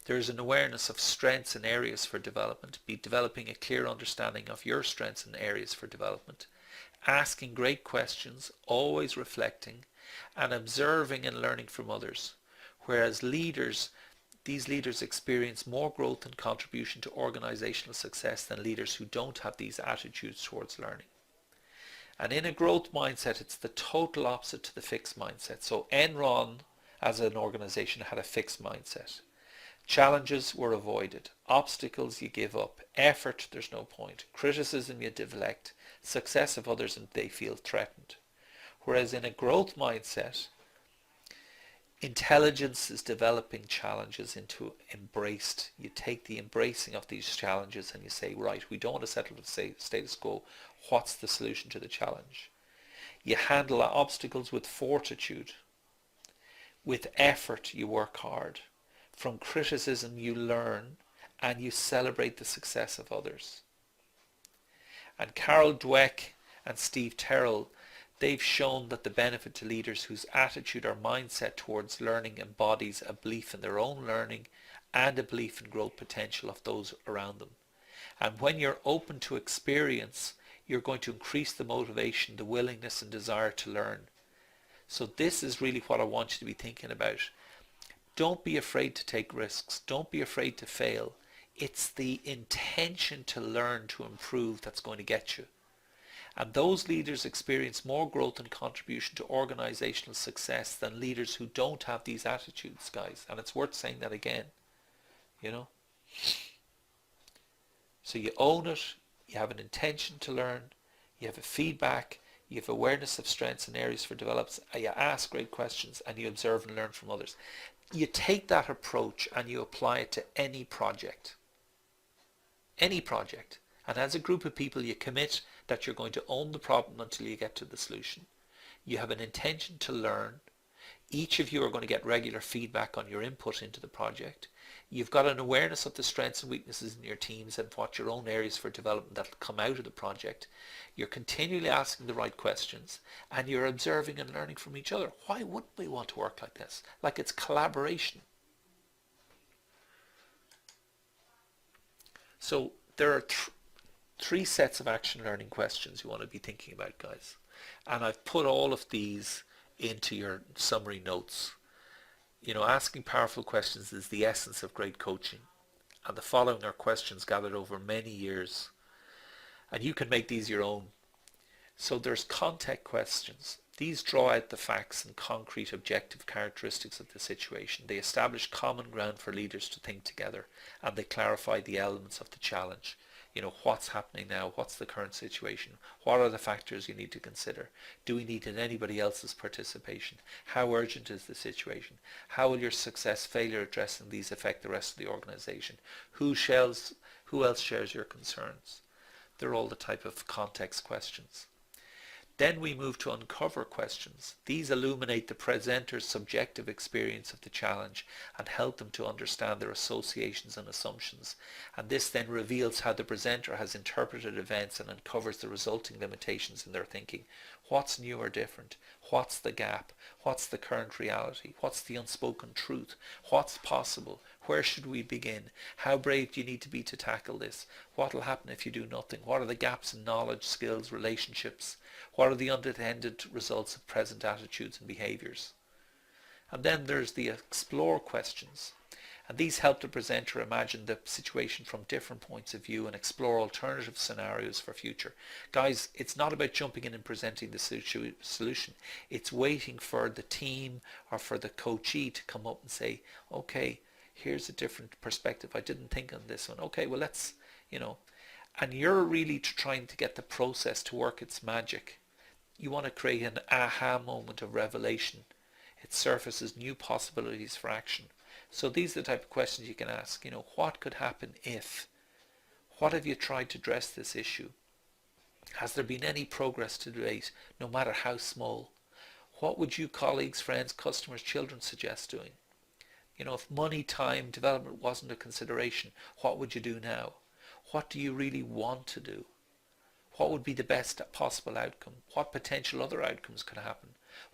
There is an awareness of strengths and areas for development, be developing a clear understanding of your strengths and areas for development, asking great questions, always reflecting, and observing and learning from others. Whereas these leaders experience more growth and contribution to organizational success than leaders who don't have these attitudes towards learning. And in a growth mindset, it's the total opposite to the fixed mindset. So Enron as an organization had a fixed mindset. Challenges were avoided. Obstacles you give up. Effort, there's no point. Criticism you deflect. Success of others and they feel threatened. Whereas in a growth mindset, intelligence is developing challenges into embraced. You take the embracing of these challenges and you say, right, we don't want to settle for the status quo. What's the solution to the challenge? You handle obstacles with fortitude. With effort, you work hard. From criticism, you learn and you celebrate the success of others. And Carol Dweck and Steve Terrell, they've shown that the benefit to leaders whose attitude or mindset towards learning embodies a belief in their own learning and a belief in growth potential of those around them. And when you're open to experience, you're going to increase the motivation, the willingness and desire to learn. So this is really what I want you to be thinking about. Don't be afraid to take risks. Don't be afraid to fail. It's the intention to learn, to improve that's going to get you. And those leaders experience more growth and contribution to organizational success than leaders who don't have these attitudes, guys. And it's worth saying that again, you know. So you own it, you have an intention to learn, you have a feedback, you have awareness of strengths and areas for development, you ask great questions and you observe and learn from others. You take that approach and you apply it to any project. Any project. And as a group of people, you commit that you're going to own the problem until you get to the solution. You have an intention to learn. Each of you are going to get regular feedback on your input into the project. You've got an awareness of the strengths and weaknesses in your teams and what your own areas for development that come out of the project. You're continually asking the right questions and you're observing and learning from each other. Why wouldn't we want to work like this? Like it's collaboration. So there are three sets of action learning questions you want to be thinking about, guys. And I've put all of these into your summary notes. You know, asking powerful questions is the essence of great coaching. And the following are questions gathered over many years. And you can make these your own. So there's context questions. These draw out the facts and concrete objective characteristics of the situation. They establish common ground for leaders to think together, and they clarify the elements of the challenge. You know, what's happening now? What's the current situation? What are the factors you need to consider? Do we need anybody else's participation? How urgent is the situation? How will your success, failure addressing these affect the rest of the organization? Who else shares your concerns? They're all the type of context questions. Then we move to uncover questions. These illuminate the presenter's subjective experience of the challenge and help them to understand their associations and assumptions. And this then reveals how the presenter has interpreted events and uncovers the resulting limitations in their thinking. What's new or different? What's the gap? What's the current reality? What's the unspoken truth? What's possible? Where should we begin? How brave do you need to be to tackle this? What will happen if you do nothing? What are the gaps in knowledge, skills, relationships? What are the unintended results of present attitudes and behaviours? And then there's the explore questions. And these help the presenter imagine the situation from different points of view and explore alternative scenarios for future. Guys, it's not about jumping in and presenting the solution. It's waiting for the team or for the coachee to come up and say, okay, here's a different perspective. I didn't think on this one. Okay, well, let's, you know. And you're really trying to get the process to work its magic. You want to create an aha moment of revelation. It surfaces new possibilities for action. So these are the type of questions you can ask. You know, what could happen if? What have you tried to address this issue? Has there been any progress to date, no matter how small? What would you colleagues, friends, customers, children suggest doing? You know, if money, time, development wasn't a consideration, what would you do now? What do you really want to do? What would be the best possible outcome? What potential other outcomes could happen?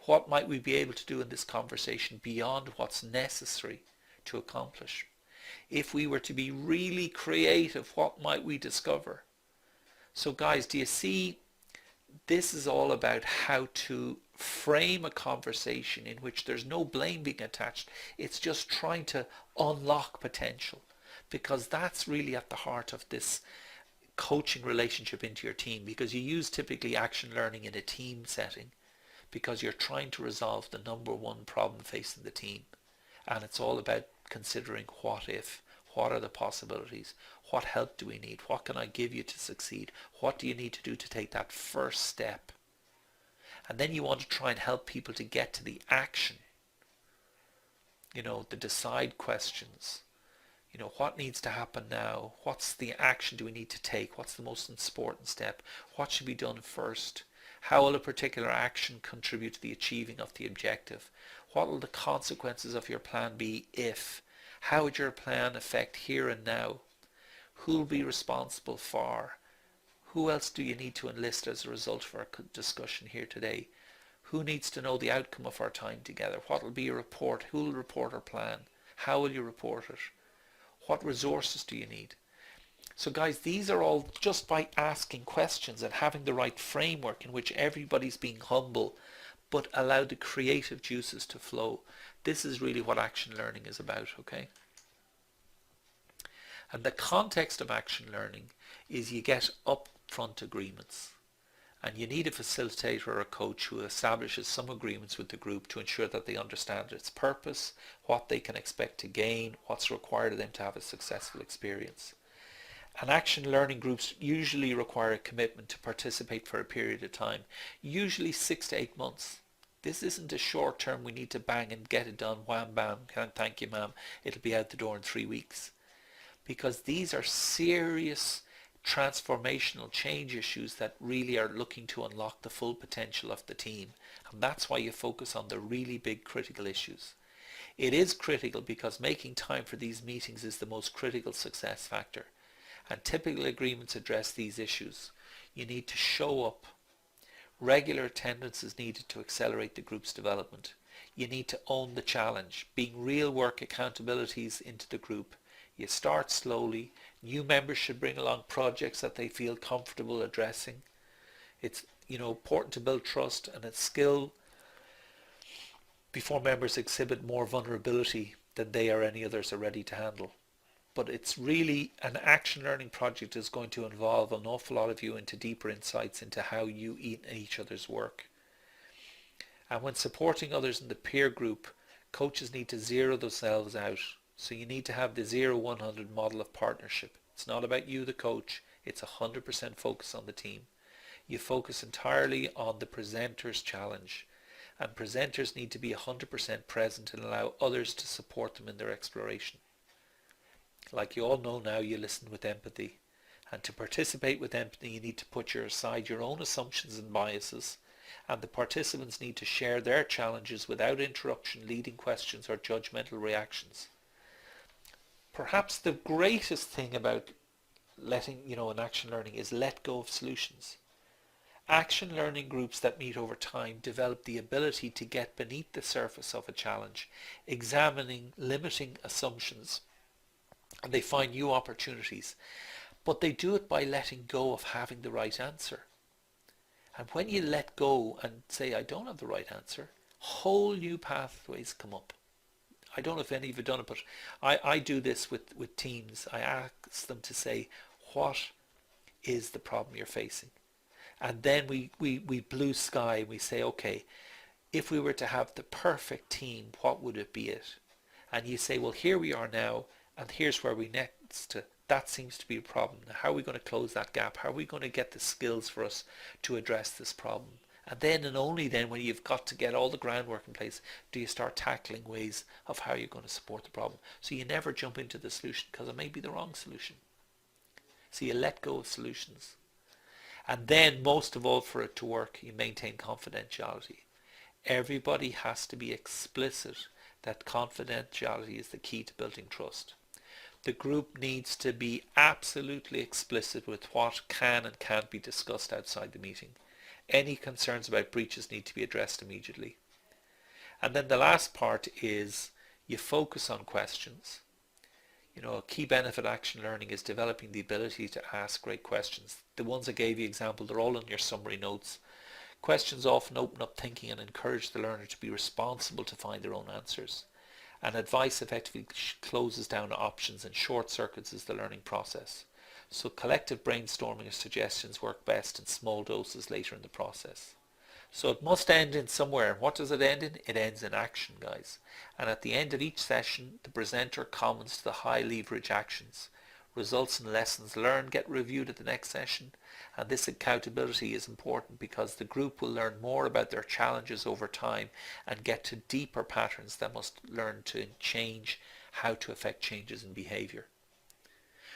What might we be able to do in this conversation beyond what's necessary to accomplish? If we were to be really creative, what might we discover? So guys, do you see, this is all about how to frame a conversation in which there's no blame being attached. It's just trying to unlock potential, because that's really at the heart of this coaching relationship into your team, because you use typically action learning in a team setting, because you're trying to resolve the number one problem facing the team. And it's all about considering what if, what are the possibilities, what help do we need, what can I give you to succeed, what do you need to do to take that first step. And then you want to try and help people to get to the action, the decide questions. What needs to happen now? What's the action do we need to take? What's the most important step? What should be done first? How will a particular action contribute to the achieving of the objective? What will the consequences of your plan be if? How would your plan affect here and now? Who will be responsible for? Who else do you need to enlist as a result of our discussion here today? Who needs to know the outcome of our time together? What will be your report? Who will report our plan? How will you report it? What resources do you need? So guys, these are all just by asking questions and having the right framework in which everybody's being humble, but allow the creative juices to flow. This is really what action learning is about, okay? And the context of action learning is you get upfront agreements. And you need a facilitator or a coach who establishes some agreements with the group to ensure that they understand its purpose, what they can expect to gain, what's required of them to have a successful experience. And action learning groups usually require a commitment to participate for a period of time, usually 6 to 8 months. This isn't a short term, we need to bang and get it done, wham bam, thank you ma'am, it'll be out the door in 3 weeks. Because these are serious transformational change issues that really are looking to unlock the full potential of the team. And that's why you focus on the really big critical issues. It is critical because making time for these meetings is the most critical success factor. And typical agreements address these issues. You need to show up. Regular attendance is needed to accelerate the group's development. You need to own the challenge, being real work accountabilities into the group. You start slowly. New members should bring along projects that they feel comfortable addressing. It's important to build trust and a skill before members exhibit more vulnerability than they or any others are ready to handle. But it's really an action learning project is going to involve an awful lot of you into deeper insights into how you eat each other's work. And when supporting others in the peer group, coaches need to zero themselves out. So you need to have the 0-100 model of partnership. It's not about you, the coach. It's 100% focus on the team. You focus entirely on the presenter's challenge. And presenters need to be 100% present and allow others to support them in their exploration. Like you all know now, you listen with empathy. And to participate with empathy, you need to put aside your own assumptions and biases. And the participants need to share their challenges without interruption, leading questions or judgmental reactions. Perhaps the greatest thing about letting, in action learning is let go of solutions. Action learning groups that meet over time develop the ability to get beneath the surface of a challenge, examining limiting assumptions, and they find new opportunities. But they do it by letting go of having the right answer. And when you let go and say, I don't have the right answer, whole new pathways come up. I don't know if any of you have done it, but I do this with teams. I ask them to say, what is the problem you're facing? And then we blue sky and we say, okay, if we were to have the perfect team, what would it be it? And you say, well, here we are now, and here's where we next to. That seems to be a problem. Now, how are we going to close that gap? How are we going to get the skills for us to address this problem? And then and only then, when you've got to get all the groundwork in place, do you start tackling ways of how you're going to support the problem. So you never jump into the solution because it may be the wrong solution. So you let go of solutions. And then, most of all, for it to work, you maintain confidentiality. Everybody has to be explicit that confidentiality is the key to building trust. The group needs to be absolutely explicit with what can and can't be discussed outside the meeting. Any concerns about breaches need to be addressed immediately. And then the last part is you focus on questions. A key benefit of action learning is developing the ability to ask great questions. The ones I gave you example, they're all in your summary notes. Questions often open up thinking and encourage the learner to be responsible to find their own answers. And advice effectively closes down options and short circuits the learning process. So collective brainstorming or suggestions work best in small doses later in the process. So it must end in somewhere. What does it end in? It ends in action, guys. And at the end of each session, the presenter comments the high leverage actions. Results and lessons learned get reviewed at the next session. And this accountability is important because the group will learn more about their challenges over time and get to deeper patterns that must learn to change how to affect changes in behavior.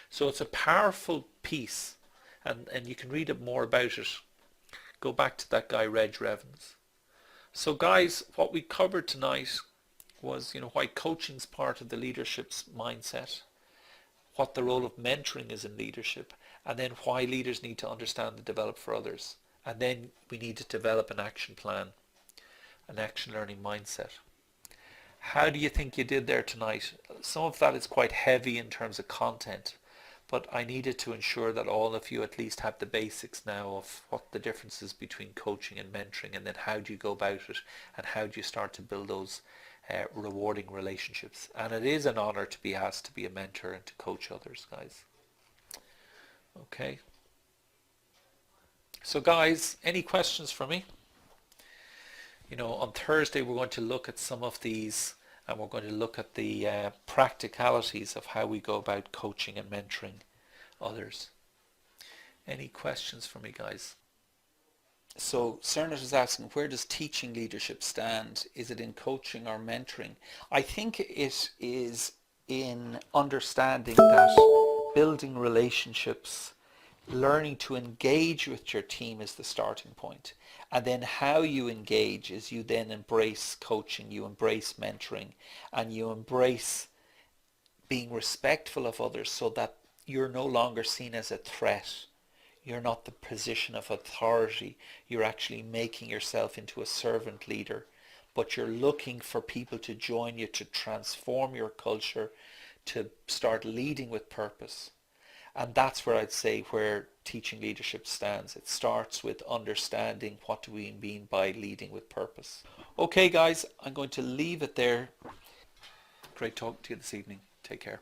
So it's a powerful piece, and you can read more about it. Go back to that guy, Reg Revens. So guys, what we covered tonight was, why coaching's part of the leadership's mindset, what the role of mentoring is in leadership, and then why leaders need to understand and develop for others. And then we need to develop an action plan, an action learning mindset. How do you think you did there tonight? Some of that is quite heavy in terms of content, but I needed to ensure that all of you at least have the basics now of what the difference is between coaching and mentoring, and then how do you go about it, and how do you start to build those rewarding relationships. And it is an honor to be asked to be a mentor and to coach others, guys. Okay. So guys, any questions for me? On Thursday we're going to look at some of these, and we're going to look at the practicalities of how we go about coaching and mentoring others. Any questions for me, guys? So Cernit is asking, where does teaching leadership stand? Is it in coaching or mentoring? I think it is in understanding that building relationships, learning to engage with your team is the starting point. And then how you engage is you then embrace coaching, you embrace mentoring, and you embrace being respectful of others so that you're no longer seen as a threat. You're not the position of authority. You're actually making yourself into a servant leader, but you're looking for people to join you to transform your culture, to start leading with purpose. And that's where I'd say where teaching leadership stands. It starts with understanding what do we mean by leading with purpose. Okay guys, I'm going to leave it there. Great talking to you this evening. Take care.